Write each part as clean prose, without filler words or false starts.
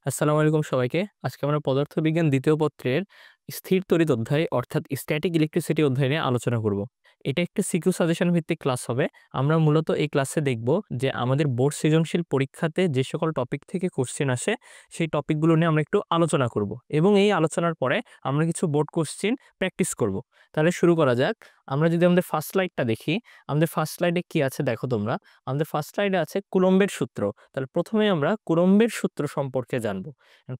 আসসালামু আলাইকুম সবাইকে। আজকে আমরা পদার্থবিজ্ঞান ২য় পত্রের স্থির তড়িৎ অধ্যায় অর্থাৎ স্ট্যাটিক ইলেকট্রিসিটি অধ্যায় নিয়ে আলোচনা করব। এটা একটা সিকিউ সাজেশন ভিত্তিক ক্লাস হবে। আমরা মূলত এই ক্লাসে দেখব যে আমাদের বোর্ড সৃজনশীল পরীক্ষাতে যে সকল টপিক থেকে কোশ্চেন আসে সেই টপিকগুলো নিয়ে আমরা একটু আলোচনা করব এবং এই আলোচনার পরে আমরা কিছু বোর্ড কোশ্চেন প্র্যাকটিস করব। তাহলে শুরু করা যাক। আমরা যদি আমাদের ফার্স্ট স্লাইডটা দেখি, আমাদের ফার্স্ট স্লাইডে কি আছে দেখো তোমরা। আমাদের ফার্স্ট স্লাইডে আছে কুলম্বের সূত্র। তাহলে প্রথমে আমরা কুলম্বের সূত্র সম্পর্কে জানবো।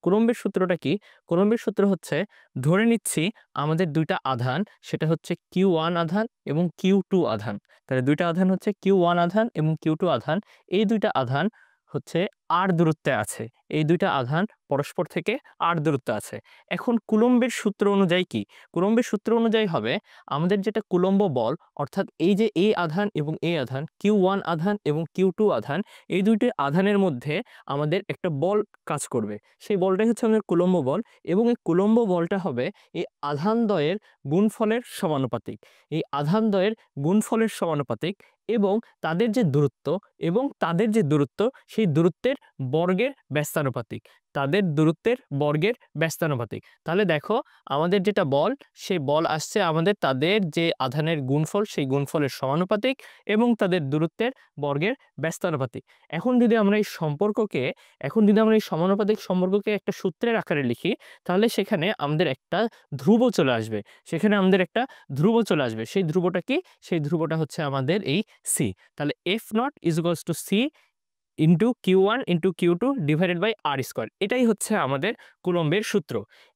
কুলম্বের সূত্রটা কি? কুলম্বের সূত্র হচ্ছে, ধরে নিচ্ছি আমাদের দুইটা আধান, সেটা হচ্ছে Q1 আধান এবং Q2 আধান। তাহলে দুইটা আধান হচ্ছে Q1 আধান এবং Q2 আধান। এই দুইটা আধান হচ্ছে r দূরত্বে আছে। এই দুইটা আধান পরস্পর থেকে r দূরত্বে আছে। এখন কুলম্বের সূত্র অনুযায়ী কি? কুলম্বের সূত্র অনুযায়ী হবে আমাদের যেটা কুলম্ব বল, অর্থাৎ এই যে এই আধান এবং এই আধান, Q1 আধান এবং Q2 আধান, এই দুইটি আধানের মধ্যে আমাদের একটা বল কাজ করবে। সেই বলটাই হচ্ছে আমাদের কুলম্ব বল এবং এই কুলম্ব বলটা হবে এই আধানদ্বয়ের গুণফলের সমানুপাতিক। এই আধানদ্বয়ের গুণফলের সমানুপাতিক এবং তাদের যে দূরত্ব সেই দূরত্বের বর্গের ব্যস্তানুপাতিক। তাদের দূরত্বের বর্গের ব্যস্তানুপাতিক। তাহলে দেখো আমাদের যেটা বল, সেই বল আসছে আমাদের তাদের যে আধানের গুণফল সেই গুণফলের সমানুপাতিক এবং তাদের দূরত্বের বর্গের ব্যস্তানুপাতিক। এখন যদি আমরা এই সমানুপাতিক সম্পর্ককে একটা সূত্রের আকারে লিখি, তাহলে সেখানে আমাদের একটা ধ্রুব চলে আসবে। সেই ধ্রুবটা কি? সেই ধ্রুবটা হচ্ছে আমাদের এই সি। তাহলে F naught is equals to C into Q1 into Q2 divided by r square. এটাই হচ্ছে আমাদের কুলম্বের সূত্র।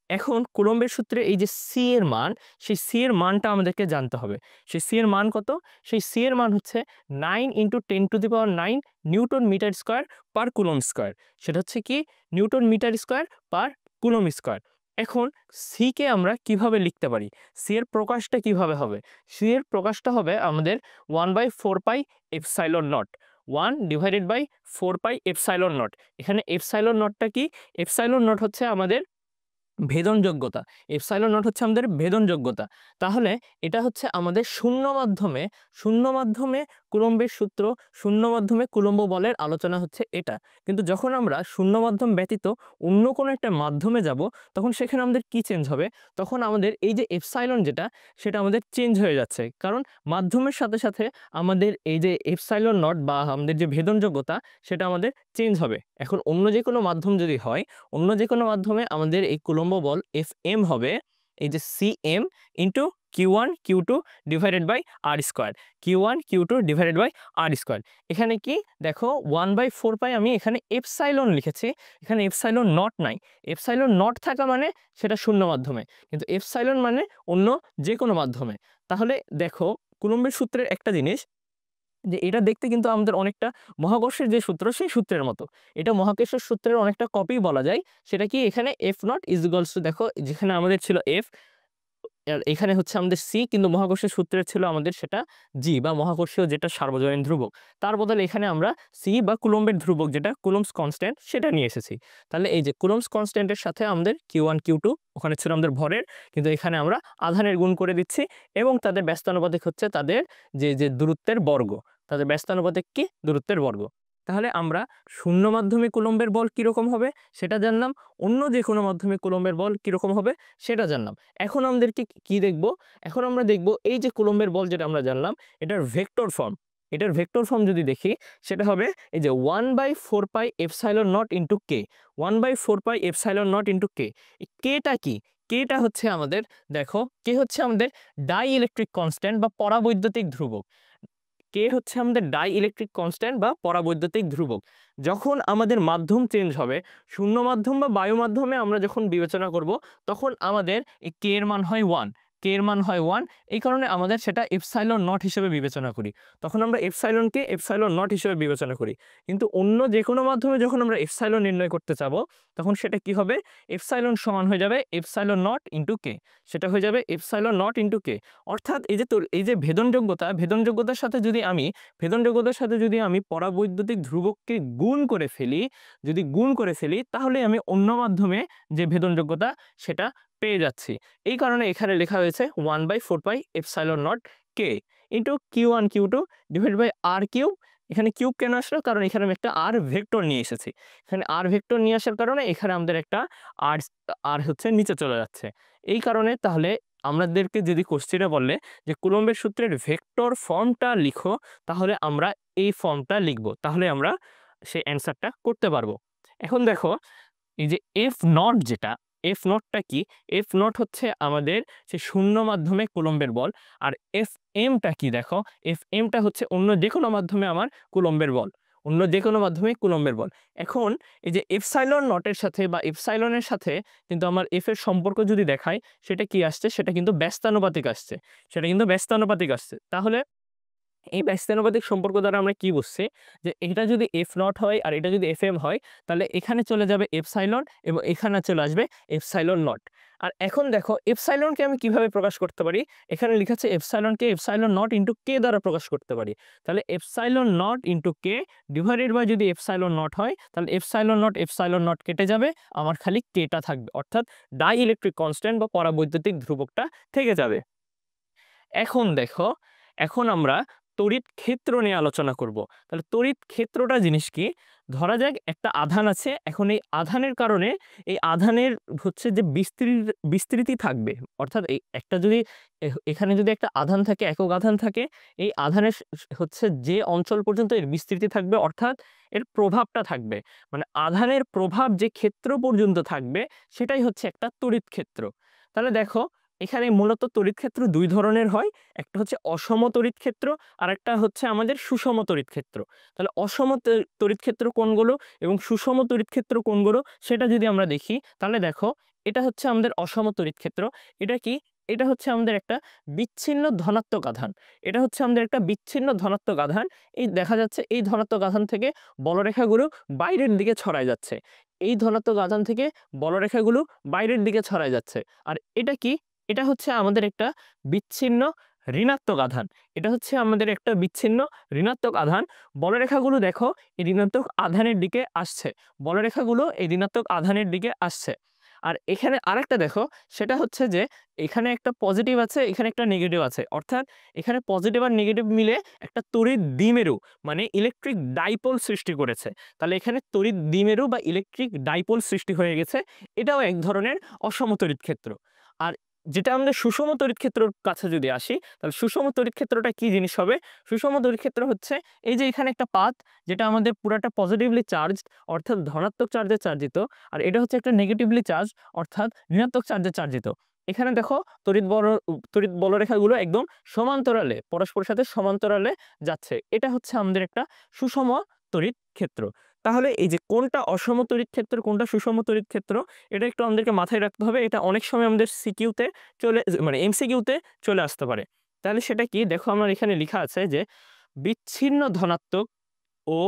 এখন কুলম্বের সূত্রে এই যে সি এর মান, সেই সি এর মানটা আমাদেরকে জানতে হবে। সেই সি এর মান কত? সেই সি এর মান হচ্ছে 9 into 10⁹ newton metre square per coulomb square. সেটা হচ্ছে কি? Newton metre square per coulomb square. এখন সি কে আমরা কিভাবে লিখতে পারি? সি এর প্রকাশটা কিভাবে হবে? সি এর প্রকাশটা হবে আমাদের 1/4 pi epsilon naught. 1 divided by 4 pi epsilon naught. এখানে এপসাইলন নটটা কি? এপসাইলন নট হচ্ছে আমাদের ভেদনযোগ্যতা। এপসাইলন নট হচ্ছে আমাদের ভেদনযোগ্যতা। তাহলে এটা হচ্ছে আমাদের শূন্য মাধ্যমে কুলম্বের সূত্র, শূন্য মাধ্যমে কুলম্ব বলের আলোচনা হচ্ছে এটা। কিন্তু যখন আমরা শূন্য মাধ্যম ব্যতীত অন্য কোনো একটা মাধ্যমে যাব, তখন সেখানে আমাদের কি চেঞ্জ হবে? তখন আমাদের এই যে এপসাইলন যেটা, সেটা আমাদের চেঞ্জ হয়ে যাচ্ছে। কারণ মাধ্যমের সাথে সাথে আমাদের এই যে এপসাইলন নট বা আমাদের যে ভেদনযোগ্যতা, সেটা আমাদের চেঞ্জ হবে। এখন অন্য যে কোনো মাধ্যম যদি হয়, অন্য যে কোনো মাধ্যমে আমাদের এই কুলম্ব বল Fm হবে এই যে Cm into Q1 Q2 divided by r square. Q1 Q2 divided by r square. এখানে কি দেখো 1/4 পাই আমি এখানে এপসাইলন লিখেছি, এখানে এপসাইলন নট নাই। এপসাইলন নট থাকা মানে সেটা শূন্য মাধ্যমে, কিন্তু এপসাইলন মানে অন্য যে কোনো মাধ্যমে। তাহলে দেখো কুলম্বের সূত্রের একটা জিনিস, যে এটা দেখতে কিন্তু আমাদের অনেকটা মহাকর্ষের যে সূত্র সেই সূত্রের মতো। এটা মহাকর্ষের সূত্রের অনেকটা কপি বলা যায়। সেটা কি? এখানে F naught is equals two, দেখো যেখানে আমাদের ছিল F আর এখানে হচ্ছে আমাদের সি, কিন্তু মহাকর্ষের সূত্রের ছিল আমাদের সেটা জি বা মহাকর্ষীয় যেটা সার্বজনীন ধ্রুবক। তার বদলে এখানে আমরা সি বা কুলম্বের ধ্রুবক যেটা কুলম্বস কনস্ট্যান্ট সেটা নিয়ে এসেছি। তাহলে এই যে কুলম্বস কনস্ট্যান্টের সাথে আমাদের Q1 Q2 ওখানে ছিল আমাদের ভরের, কিন্তু এখানে আমরা আধানের গুণ করে দিচ্ছি এবং তাদের ব্যস্তানুপাতিক হচ্ছে তাদের যে দূরত্বের বর্গ। তাদের ব্যস্তানুপাতিক কি? দূরত্বের বর্গ। তাহলে আমরা শূন্য মাধ্যমে কুলম্বের বল কিরকম হবে সেটা জানলাম, অন্য যে কোনো মাধ্যমে কুলম্বের বল কিরকম হবে সেটা জানলাম। এখন আমাদেরকে কি দেখব? এখন আমরা দেখব এই যে কুলম্বের বল যেটা আমরা জানলাম, এটার ভেক্টর ফর্ম। এটার ভেক্টর ফর্ম যদি দেখি, সেটা হবে এই যে 1/4 pi epsilon naught into K. 1/4 pi epsilon naught into K. কেটা কি? কেটা হচ্ছে আমাদের, দেখো কে হচ্ছে আমাদের ডাই ইলেকট্রিক কনস্ট্যান্ট বা পরাবৈদ্যুতিক ধ্রুবক। কে হচ্ছে আমাদের ডাই ইলেকট্রিক কনস্ট্যান্ট বা পরাবৈদ্যুতিক ধ্রুবক। যখন আমাদের মাধ্যম চেঞ্জ হবে, শূন্য মাধ্যম বা বায়ু মাধ্যমে আমরা যখন বিবেচনা করব, তখন আমাদের এই কে এর মান হয় 1। কে এর মান হয় 1, এই কারণে আমাদের সেটা এপসাইলন নট হিসেবে বিবেচনা করি। তখন আমরা এপসাইলনকে এপসাইলন নট হিসেবে বিবেচনা করি। কিন্তু অন্য যে কোনো মাধ্যমে যখন আমরা এপসাইলন নির্ণয় করতে চাবো, তখন সেটা কি হবে? এপসাইলন সমান হয়ে যাবে এপসাইলন নট ইন্টু কে। সেটা হয়ে যাবে এপসাইলন নট ইন্টু কে। অর্থাৎ এই যে ভেদনযোগ্যতার সাথে যদি আমি পরাবৈদ্যুতিক ধ্রুবককে গুণ করে ফেলি, তাহলে আমি অন্য মাধ্যমে যে ভেদনযোগ্যতা সেটা পেয়ে যাচ্ছি। এই কারণে এখানে লেখা হয়েছে 1/4 pi epsilon naught K into Q1 Q2 divide by r cube এখানে কিউব কেন আসলো? কারণ এখানে আমি একটা আর ভেক্টর নিয়ে এসেছি। এখানে আর ভেক্টর নিয়ে আসার কারণে এখানে আমাদের একটা আর আর হচ্ছে নিচে চলে যাচ্ছে। এই কারণে তাহলে আমাদেরকে যদি কোশ্চেনে বলে যে কুলম্বের সূত্রের ভেক্টর ফর্মটা লিখো, তাহলে আমরা এই ফর্মটা লিখব। তাহলে আমরা সেই অ্যান্সারটা করতে পারবো। এখন দেখো এই যে এফ নট যেটা, এফ নটটা কি? এফ নট হচ্ছে আমাদের সে শূন্য মাধ্যমে কুলম্বের বল। আর এফ এমটা কি দেখো? এফ এমটা হচ্ছে অন্য যেকোনো মাধ্যমে আমার কুলম্বের বল। অন্য যেকোনো মাধ্যমে কুলম্বের বল। এখন এই যে এপসাইলন নটের সাথে বা এপসাইলনের সাথে কিন্তু আমার এফ এর সম্পর্ক যদি দেখাই, সেটা কি আসছে? সেটা কিন্তু ব্যস্তানুপাতিক আসছে। সেটা কিন্তু ব্যস্তানুপাতিক আসছে। তাহলে এই ব্যস্তানুপাতিক সম্পর্ক দ্বারা আমরা কি বুঝছি? যে এটা যদি এফ নট হয় আর এটা যদি এফ এম হয়, তাহলে এখানে চলে যাবে এপসাইলন এবং এখানে চলে আসবে এপসাইলন নট। আর এখন দেখো এপসাইলনকে আমি কিভাবে প্রকাশ করতে পারি? এখানে লিখা আছে এপসাইলনকে এপসাইলন নট ইন্টু কে দ্বারা প্রকাশ করতে পারি। তাহলে epsilon naught into K divided by যদি এপসাইলন নট হয়, তাহলে এপসাইলন নট কেটে যাবে, আমার খালি কেটা থাকবে। অর্থাৎ ডাই ইলেকট্রিক কনস্ট্যান্ট বা পরাবৈদ্যুতিক ধ্রুবকটা থেকে যাবে। এখন দেখো, এখন আমরা তড়িৎ ক্ষেত্র নিয়ে আলোচনা করব। তাহলে তড়িৎ ক্ষেত্রটা জিনিস কি? ধরা যাক একটা আধান আছে। এখন এই আধানের কারণে এই আধানের হচ্ছে যে বিস্তৃতি থাকবে। অর্থাৎ এই একটা যদি এখানে যদি একটা আধান থাকে, একক আধান থাকে, এই আধানের হচ্ছে যে অঞ্চল পর্যন্ত এর বিস্তৃতি থাকবে, অর্থাৎ এর প্রভাবটা থাকবে। মানে আধানের প্রভাব যে ক্ষেত্র পর্যন্ত থাকবে, সেটাই হচ্ছে একটা তড়িৎ ক্ষেত্র। তাহলে দেখো এখানে মূলত তড়িৎ ক্ষেত্র দুই ধরনের হয়। একটা হচ্ছে অসম তড়িৎ ক্ষেত্র, আর একটা হচ্ছে আমাদের সুষম তড়িৎ ক্ষেত্র। তাহলে অসম তড়িৎ ক্ষেত্র কোনগুলো এবং সুষম তড়িৎ ক্ষেত্র কোনগুলো, সেটা যদি আমরা দেখি, তাহলে দেখো এটা হচ্ছে আমাদের অসম তড়িৎ ক্ষেত্র। এটা কি? এটা হচ্ছে আমাদের একটা বিচ্ছিন্ন ধনাত্মক আধান। এটা হচ্ছে আমাদের একটা বিচ্ছিন্ন ধনাত্মক আধান। এই দেখা যাচ্ছে এই ধনাত্মক আধান থেকে বলরেখাগুলো বাইরের দিকে ছড়ায় যাচ্ছে। এই ধনাত্মক আধান থেকে বলরেখাগুলো বাইরের দিকে ছড়ায় যাচ্ছে। আর এটা কি? এটা হচ্ছে আমাদের একটা বিচ্ছিন্ন ঋণাত্মক আধান। এটা হচ্ছে আমাদের একটা বিচ্ছিন্ন ঋণাত্মক আধান। বলরেখাগুলো দেখো এই ঋণাত্মক আধানের দিকে আসছে। বলরেখাগুলো এই ঋণাত্মক আধানের দিকে আসছে। আর এখানে আরেকটা দেখো, সেটা হচ্ছে যে এখানে একটা পজিটিভ আছে, এখানে একটা নেগেটিভ আছে। অর্থাৎ এখানে পজিটিভ আর নেগেটিভ মিলে একটা তড়িৎ দ্বিমেরু মানে ইলেকট্রিক ডাইপোল সৃষ্টি করেছে। তাহলে এখানে তড়িৎ দ্বিমেরু বা ইলেকট্রিক ডাইপোল সৃষ্টি হয়ে গেছে। এটাও এক ধরনের অসম তড়িৎ ক্ষেত্র। আর যেটা আমাদের সুষম তড়িৎ ক্ষেত্রর কাছে যদি আসি, তাহলে সুষম তড়িৎ ক্ষেত্রটা কি জিনিস হবে? সুষম তড়িৎ ক্ষেত্র হচ্ছে এই যে এখানে একটা পাত, যেটা আমাদের পুরাটা পজিটিভলি চার্জড, অর্থাৎ ধনাত্মক চার্জে চার্জিত, আর এটা হচ্ছে একটা নেগেটিভলি চার্জ, অর্থাৎ ঋণাত্মক চার্জে চার্জিত। এখানে দেখো তড়িৎ বলরেখাগুলো একদম সমান্তরালে, পরস্পরের সাথে সমান্তরালে যাচ্ছে। এটা হচ্ছে আমাদের একটা সুষম তড়িৎ ক্ষেত্র। তাহলে এই যে কোনটা অসম তড়িৎ ক্ষেত্র, কোনটা সুষম তড়িৎ ক্ষেত্র, এটা একটু আমাদেরকে মাথায় রাখতে হবে। এটা অনেক সময় আমাদের সিকিউতে মানে এমসিকিউতে চলে আসতে পারে। তাহলে সেটা কি? দেখো আমার এখানে লেখা আছে যে বিচ্ছিন্ন ধনাত্মক ও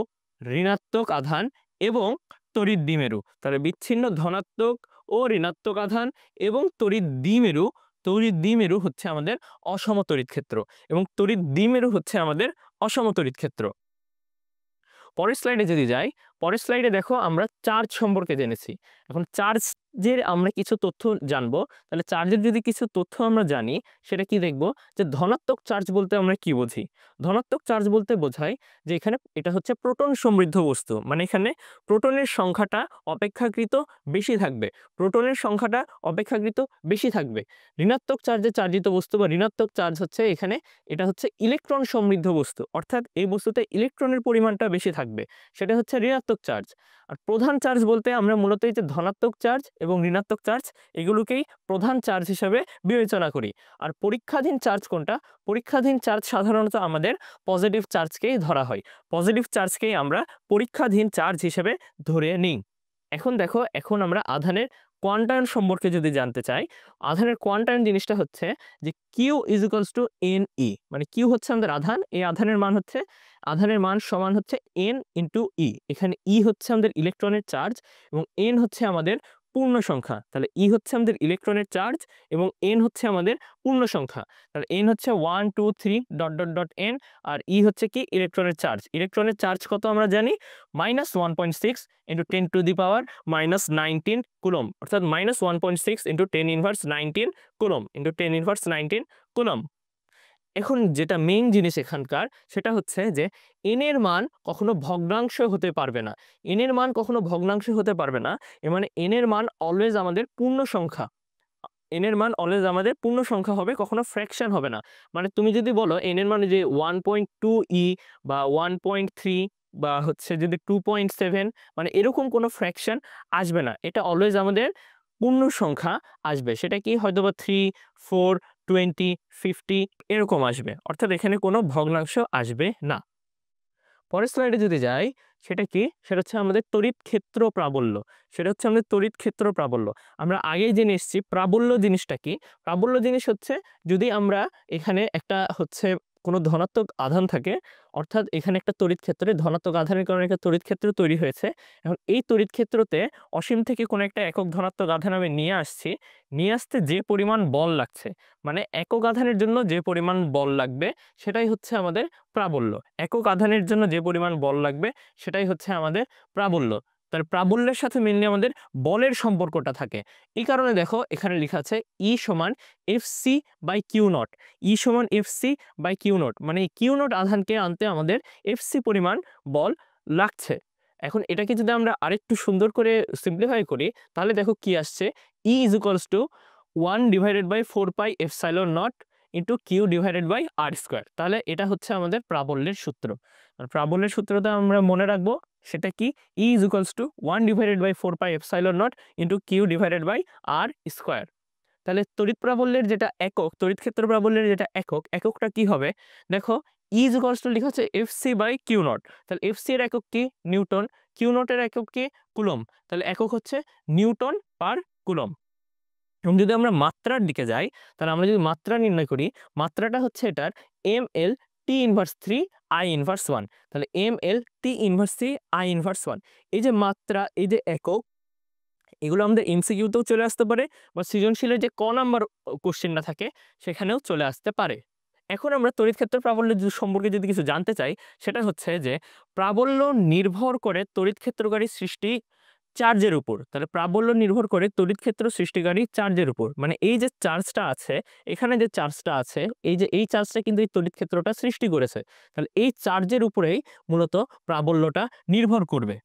ঋণাত্মক আধান এবং তড়িৎ দ্বিমেরু। তাহলে বিচ্ছিন্ন ধনাত্মক ও ঋণাত্মক আধান এবং তড়িৎ দ্বিমেরু হচ্ছে আমাদের অসম তড়িৎ ক্ষেত্র এবং তড়িৎ দ্বিমেরু হচ্ছে আমাদের অসম তড়িৎ ক্ষেত্র। পরের স্লাইডে যদি যাই, পরের স্লাইডে দেখো আমরা চার্জ সম্পর্কে জেনেছি। এখন চার্জের আমরা কিছু তথ্য জানবো। তাহলে চার্জের যদি কিছু তথ্য আমরা জানি, সেটা কি দেখব? যে ধনাত্মক চার্জ বলতে আমরা কি বুঝি? ধনাত্মক চার্জ বলতে বোঝায় যে এখানে এটা হচ্ছে প্রোটন সমৃদ্ধ বস্তু। মানে এখানে প্রোটনের সংখ্যাটা অপেক্ষাকৃত বেশি থাকবে। প্রোটনের সংখ্যাটা অপেক্ষাকৃত বেশি থাকবে। ঋণাত্মক চার্জে চার্জিত বস্তু বা ঋণাত্মক চার্জ হচ্ছে এখানে, এটা হচ্ছে ইলেকট্রন সমৃদ্ধ বস্তু। অর্থাৎ এই বস্তুতে ইলেকট্রনের পরিমাণটা বেশি থাকবে। সেটা হচ্ছে ঋণাত্মক চার্জ। আর প্রধান চার্জ বলতে আমরা মূলত এই যে ধনাত্মক চার্জ এবং ঋণাত্মক চার্জ, এগুলোকেই প্রধান চার্জ হিসেবে বিবেচনা করি। আর পরীক্ষাধীন চার্জ কোনটা? পরীক্ষাধীন চার্জ সাধারণত আমাদের পজিটিভ চার্জকেই ধরা হয়। পজিটিভ চার্জকেই আমরা পরীক্ষাধীন চার্জ হিসেবে ধরে নিই। এখন দেখো, এখন আমরা আধানের কোয়ান্টায়ন সম্পর্কে যদি জানতে চাই, আধানের কোয়ান্টায়ন জিনিসটা হচ্ছে যে q is equals to n e. মানে কিউ হচ্ছে আমাদের আধান, এই আধানের মান সমান হচ্ছে এন ইন্টু ই। এখানে ই হচ্ছে আমাদের ইলেকট্রনের চার্জ এবং এন হচ্ছে আমাদের পূর্ণ সংখ্যা। তাহলে ই হচ্ছে আমাদের ইলেকট্রনের চার্জ এবং এন হচ্ছে আমাদের পূর্ণ সংখ্যা। তাহলে এন হচ্ছে 1 2 3 ডট ডট ডট এন, আর ই হচ্ছে কি? ইলেকট্রনের চার্জ। ইলেকট্রনের চার্জ কত আমরা জানি? -1.6 into 10 to the power -19 coulomb, অর্থাৎ -1.6 into 10 inverse 19 coulomb into 10 inverse 19 coulomb. এখন যেটা মেইন জিনিস এখানকার সেটা হচ্ছে যে n এর মান কখনো ভগ্নাংশ হতে পারবে না। n এর মান কখনো ভগ্নাংশ হতে পারবে না, এর মানে n এর মান অলওয়েজ আমাদের পূর্ণ সংখ্যা। n এর মান অলওয়েজ আমাদের পূর্ণ সংখ্যা হবে, কখনো ফ্র্যাকশন হবে না। মানে তুমি যদি বলো n এর মানে যে 1.2 বা 1.3 বা হচ্ছে যদি 2.7, মানে এরকম কোনো ফ্র্যাকশন আসবে না। এটা অলওয়েজ আমাদের পূর্ণ সংখ্যা আসবে। সেটা কি হয়তোবা 3, 4, 20, 50 এরকম আসবে। অর্থাৎ এখানে কোনো ভগ্নাংশ আসবে না। পরের স্লাইডে যদি যাই, সেটা কি? সেটা হচ্ছে আমাদের তড়িৎ ক্ষেত্র প্রাবল্য। সেটা হচ্ছে আমাদের তড়িৎ ক্ষেত্র প্রাবল্য। আমরা আগেই জেনে এসেছি প্রাবল্য জিনিসটা কি? প্রাবল্য জিনিস হচ্ছে যদি আমরা এখানে একটা হচ্ছে কোনো ধনাত্মক আধান থাকে, অর্থাৎ এখানে একটা তড়িৎ ক্ষেত্রে ধনাত্মক আধানের কারণে একটা তড়িৎ ক্ষেত্র তৈরি হয়েছে। এখন এই তড়িৎ ক্ষেত্রতে অসীম থেকে কোনো একটা একক ধনাত্মক আধান আমি নিয়ে আসছি। নিয়ে আসতে যে পরিমাণ বল লাগছে, মানে একক আধানের জন্য যে পরিমাণ বল লাগবে সেটাই হচ্ছে আমাদের প্রাবল্য। একক আধানের জন্য যে পরিমাণ বল লাগবে সেটাই হচ্ছে আমাদের প্রাবল্য। তার প্রাবল্যের সাথে মেইনলি আমাদের বলের সম্পর্কটা থাকে। এই কারণে দেখো এখানে লেখা আছে E সমান এফসি বাই কিউ নট। ই সমান এফসি বাই কিউ নট, মানে এই কিউ নট আধানকে আনতে আমাদের এফসি পরিমাণ বল লাগছে। এখন এটাকে যদি আমরা আরেকটু সুন্দর করে সিম্পলিফাই করি, তাহলে দেখো কি আসছে, E is equals to 1/4 pi epsilon naught into Q divided by r square. তাহলে এটা হচ্ছে আমাদের প্রাবল্যের সূত্র। আর প্রাবল্যের সূত্রটা আমরা মনে রাখবো, সেটা কি? E is equals to 1/4 pi epsilon naught into Q divided by r square. তাহলে তড়িৎ প্রাবল্যের যেটা একক, তড়িৎ ক্ষেত্র প্রাবল্যের যেটা একক, এককটা কি হবে? দেখো E ইজ ইকুয়ালস টু লেখা হচ্ছে এফসি বাই কিউ নট। তাহলে এফসি এর একক কি? নিউটন। কিউ নটের একক কি? কুলম। তাহলে একক হচ্ছে নিউটন পার কুলম। এবং যদি আমরা মাত্রার দিকে যাই, তাহলে আমরা যদি মাত্রা নির্ণয় করি, মাত্রাটা হচ্ছে এটার ml t inverse 3 I inverse 1। তাহলে ml t inverse 3 I inverse 1। এই যে মাত্রা, এই যে একক, এগুলো আমাদের এমসিকিউতেও চলে আসতে পারে বা সৃজনশীলের যে ক নাম্বার কোশ্চেনটা থাকে সেখানেও চলে আসতে পারে। এখন আমরা তড়িৎ ক্ষেত্র প্রাবল্য সম্পর্কে যদি কিছু জানতে চাই, সেটা হচ্ছে যে প্রাবল্য নির্ভর করে তড়িৎ ক্ষেত্রকারী সৃষ্টি চার্জের উপর। তাহলে প্রাবল্য নির্ভর করে তড়িৎ ক্ষেত্র সৃষ্টিকারী চার্জের উপর, মানে এই যে চার্জটা আছে, এখানে যে চার্জটা আছে, এই যে এই চার্জটা কিন্তু এই তড়িৎ ক্ষেত্রটা সৃষ্টি করেছে। তাহলে এই চার্জের উপরেই মূলত প্রাবল্যটা নির্ভর করবে।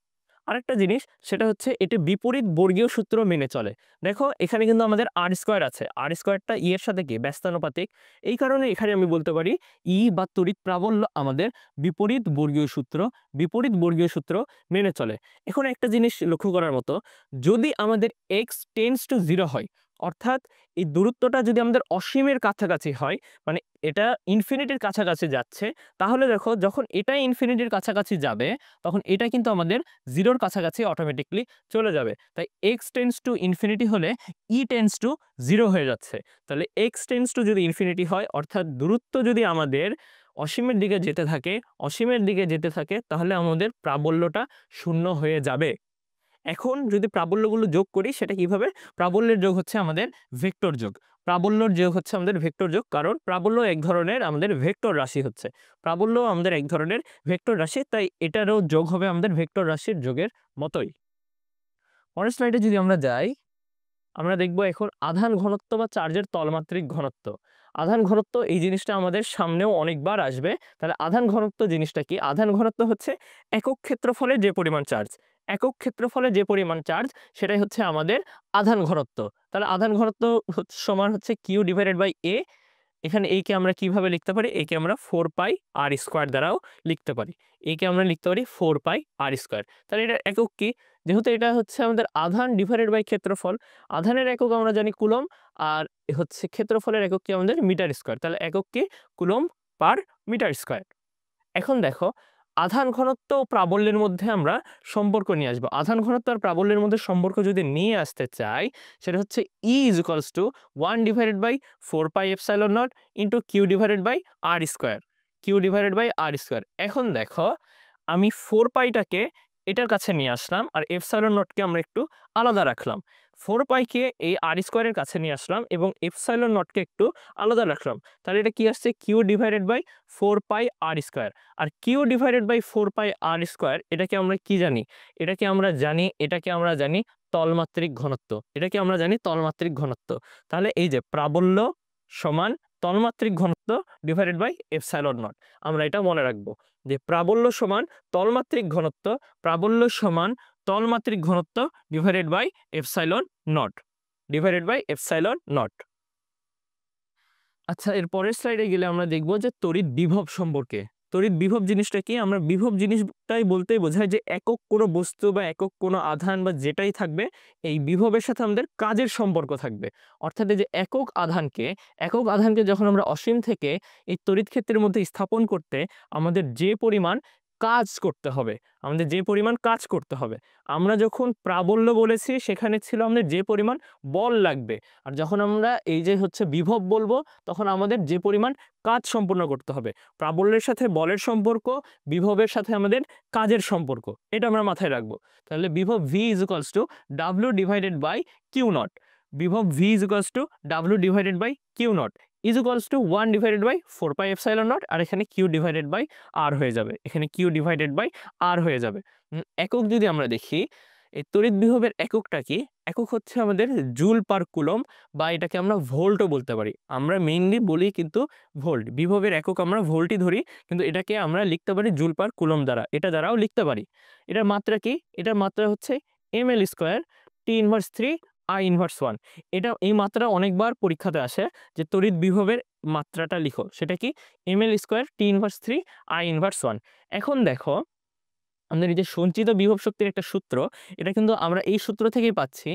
আরেকটা জিনিস সেটা হচ্ছে এটি বিপরীত বর্গীয় সূত্র মেনে চলে। দেখো এখানে কিন্তু আমাদের আর স্কোয়ার আছে, আর স্কোয়ারটা ই এর সাথে কি ব্যস্তানুপাতিক। এই কারণে এখানে আমি বলতে পারি ই বা তড়িৎ প্রাবল্য আমাদের বিপরীত বর্গীয় সূত্র, বিপরীত বর্গীয় সূত্র মেনে চলে। এখন একটা জিনিস লক্ষ্য করার মতো, যদি আমাদের x টেন্ডস টু 0 হয়, অর্থাৎ এই দূরত্বটা যদি আমাদের অসীমের কাছাকাছি হয়, মানে এটা ইনফিনিটির কাছাকাছি যাচ্ছে, তাহলে দেখো যখন এটা ইনফিনিটির কাছাকাছি যাবে তখন এটা কিন্তু আমাদের 0-র কাছাকাছি অটোমেটিকলি চলে যাবে। তাই x টেন্ডস টু ইনফিনিটি হলে e টেন্ডস টু 0 হয়ে যাচ্ছে। তাহলে x টেন্ডস টু যদি ইনফিনিটি হয়, অর্থাৎ দূরত্ব যদি আমাদের অসীমের দিকে যেতে থাকে, অসীমের দিকে যেতে থাকে, তাহলে আমাদের প্রাবল্যটা 0 হয়ে যাবে। এখন যদি প্রাবল্যগুলো যোগ করি, সেটা কিভাবে? প্রাবল্যের যোগ হচ্ছে আমাদের ভেক্টর যোগ। প্রাবল্যর যোগ হচ্ছে আমাদের ভেক্টর যোগ, কারণ প্রাবল্য এক ধরনের আমাদের ভেক্টর রাশি হচ্ছে। প্রাবল্য আমাদের এক ধরনের ভেক্টর রাশি, তাই এটারও যোগ হবে আমাদের ভেক্টর রাশির যোগের মতোই। পরের স্লাইডে যদি আমরা যাই, আমরা দেখব এখন আধান ঘনত্ব বা চার্জের তলমাত্রিক ঘনত্ব। আধান ঘনত্ব এই জিনিসটা আমাদের সামনেও অনেকবার আসবে। তাহলে আধান ঘনত্ব জিনিসটা কি? আধান ঘনত্ব হচ্ছে একক ক্ষেত্রফলে যে পরিমাণ চার্জ, একক ক্ষেত্রফলে যে পরিমাণ চার্জ, সেটাই হচ্ছে আমাদের আধান ঘনত্ব। তাহলে আধান ঘনত্ব সমান হচ্ছে কিউ ডিভাইডেড বাই এ। এখানে একে আমরা কিভাবে লিখতে পারি? একে আমরা 4 পাই আর স্কোয়ার দ্বারাও লিখতে পারি। একে আমরা লিখতে পারি 4 পাই আর স্কোয়ার। তাহলে এটা একক কি? যেহেতু এটা হচ্ছে আমাদের আধান ডিভাইডেড বাই ক্ষেত্রফল, আধানের একক আমরা জানি কুলম, আর হচ্ছে ক্ষেত্রফলের একক কি আমাদের মিটার স্কোয়ার। তাহলে একক কি? Coulomb per metre square. এখন দেখো আধান ঘনত্ব ও প্রাবল্যের মধ্যে আমরা সম্পর্ক নিয়ে আসবো। আধান ঘনত্ব আর প্রাবল্যের মধ্যে সম্পর্ক যদি নিয়ে আসতে চাই, সেটা হচ্ছে E is equals to 1/4 pi epsilon naught into Q divided by r square, q divided by r square. এখন দেখো আমি 4 পাইটাকে এটার কাছে নিয়ে আসলাম আর এপসাইলন নটকে আমরা একটু আলাদা রাখলাম। 4 পাইকে এই আর স্কোয়ারের কাছে নিয়ে আসলাম এবং এপসাইলন নটকে একটু আলাদা রাখলাম। তাহলে এটা কি আসছে? Q divided by 4 pi r square. আর q divided by 4 pi r square, এটাকে আমরা কি জানি? এটাকে আমরা জানি তলমাত্রিক ঘনত্ব। এটাকে আমরা জানি তলমাত্রিক ঘনত্ব। তাহলে এই যে প্রাবল্য সমান তলমাত্রিক ঘনত্ব ডিভাইডেড বাই এপসাইলন নট। আমরা এটা মনে রাখবো যে প্রাবল্য সমান তলমাত্রিক ঘনত্ব, প্রাবল্য সমান তলমাত্রিক ঘনত্ব divided by epsilon naught, divided by epsilon naught. আচ্ছা, এর পরের স্লাইডে গেলে আমরা দেখব যে তড়িৎ বিভব সম্পর্কে। তড়িৎ বিভব জিনিসটা কি? আমরা বিভব জিনিসটাই বলতেই বোঝায় যে একক কোনো বস্তু বা একক কোনো আধান বা যেটাই থাকবে, এই বিভবের সাথে আমাদের কাজের সম্পর্ক থাকবে। অর্থাৎ এই যে একক আধানকে যখন আমরা অসীম থেকে এই তড়িৎ ক্ষেত্রের মধ্যে স্থাপন করতে আমাদের যে পরিমাণ কাজ করতে হবে, আমরা যখন প্রাবল্য বলেছি সেখানে ছিল আমাদের যে পরিমাণ বল লাগবে, আর যখন আমরা এই যে হচ্ছে বিভব বলবো তখন আমাদের যে পরিমাণ কাজ সম্পন্ন করতে হবে। প্রাবল্যের সাথে বলের সম্পর্ক, বিভবের সাথে আমাদের কাজের সম্পর্ক, এটা আমরা মাথায় রাখবো। তাহলে বিভব V is equals to W divided by Q naught. বিভব V is equals to W divided by Q naught is equals to 1 divided by 4 pi epsilon naught, আর এখানে কিউ ডিভাইডেড বাই আর হয়ে যাবে, একক যদি আমরা দেখি, এই তড়িৎ বিভবের এককটা কি? একক হচ্ছে আমাদের জুল পার কুলম, বা এটাকে আমরা ভোল্টও বলতে পারি। আমরা মেইনলি বলি কিন্তু ভোল্ট, বিভবের একক আমরা ভোল্টই ধরি, কিন্তু এটাকে আমরা লিখতে পারি জুল পার কুলম দ্বারা, এটা দ্বারাও লিখতে পারি। এটার মাত্রা কি? এটার মাত্রা হচ্ছে ml square T inverse 3 I inverse 1। এই মাত্রা অনেকবার পরীক্ষাতে আসে যে তড়িৎ বিভবের মাত্রাটা লিখো, সেটা কি? ml square T inverse 3 I inverse 1। এখন দেখো আমাদের এই যে সঞ্চিত বিভব শক্তির একটা সূত্র, এটা কিন্তু আমরা এই সূত্র থেকেই পাচ্ছি।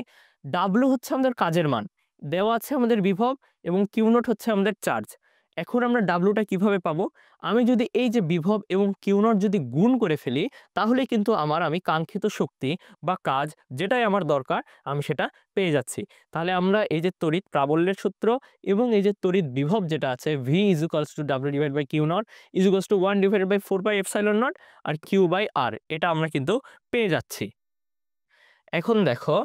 ডাব্লু হচ্ছে আমাদের কাজের মান, দেওয়া আছে আমাদের বিভব, এবং কিউ নট হচ্ছে আমাদের চার্জ। এখন আমরা ডাব্লুটা কিভাবে পাবো? আমি যদি এই যে বিভব এবং কিউ নট যদি গুণ করে ফেলি, তাহলে কিন্তু আমি কাঙ্ক্ষিত শক্তি বা কাজ যেটাই আমার দরকার আমি সেটা পেয়ে যাচ্ছি। তাহলে আমরা এই যে তড়িৎ প্রাবল্যের সূত্র এবং এই যে তড়িৎ বিভব যেটা আছে V is equals to W divide by Q naught is equals to 1 divided by 4 by epsilon naught R Q by R, এটা আমরা কিন্তু পেয়ে যাচ্ছি। এখন দেখো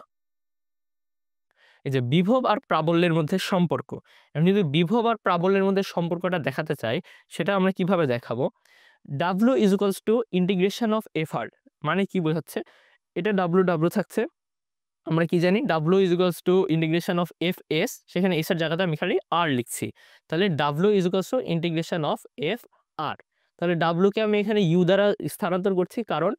এই যে বিভব আর প্রাবল্যের মধ্যে সম্পর্ক, আমি যদি বিভব আর প্রাবল্যের মধ্যে সম্পর্কটা দেখাতে চাই, সেটা আমরা কিভাবে দেখাবো? W is equals to integration of F R, মানে কি বোঝাচ্ছে? এটা ডাব্লু ডাব্লু থাকছে, আমরা কি জানি W is equals to integration of F S, সেখানে এস এর জায়গাতে আমি খালি আর লিখছি। তাহলে W is equals to integration of F R. তাহলে ডাব্লুকে আমি এখানে ইউ দ্বারা স্থানান্তর করছি, কারণ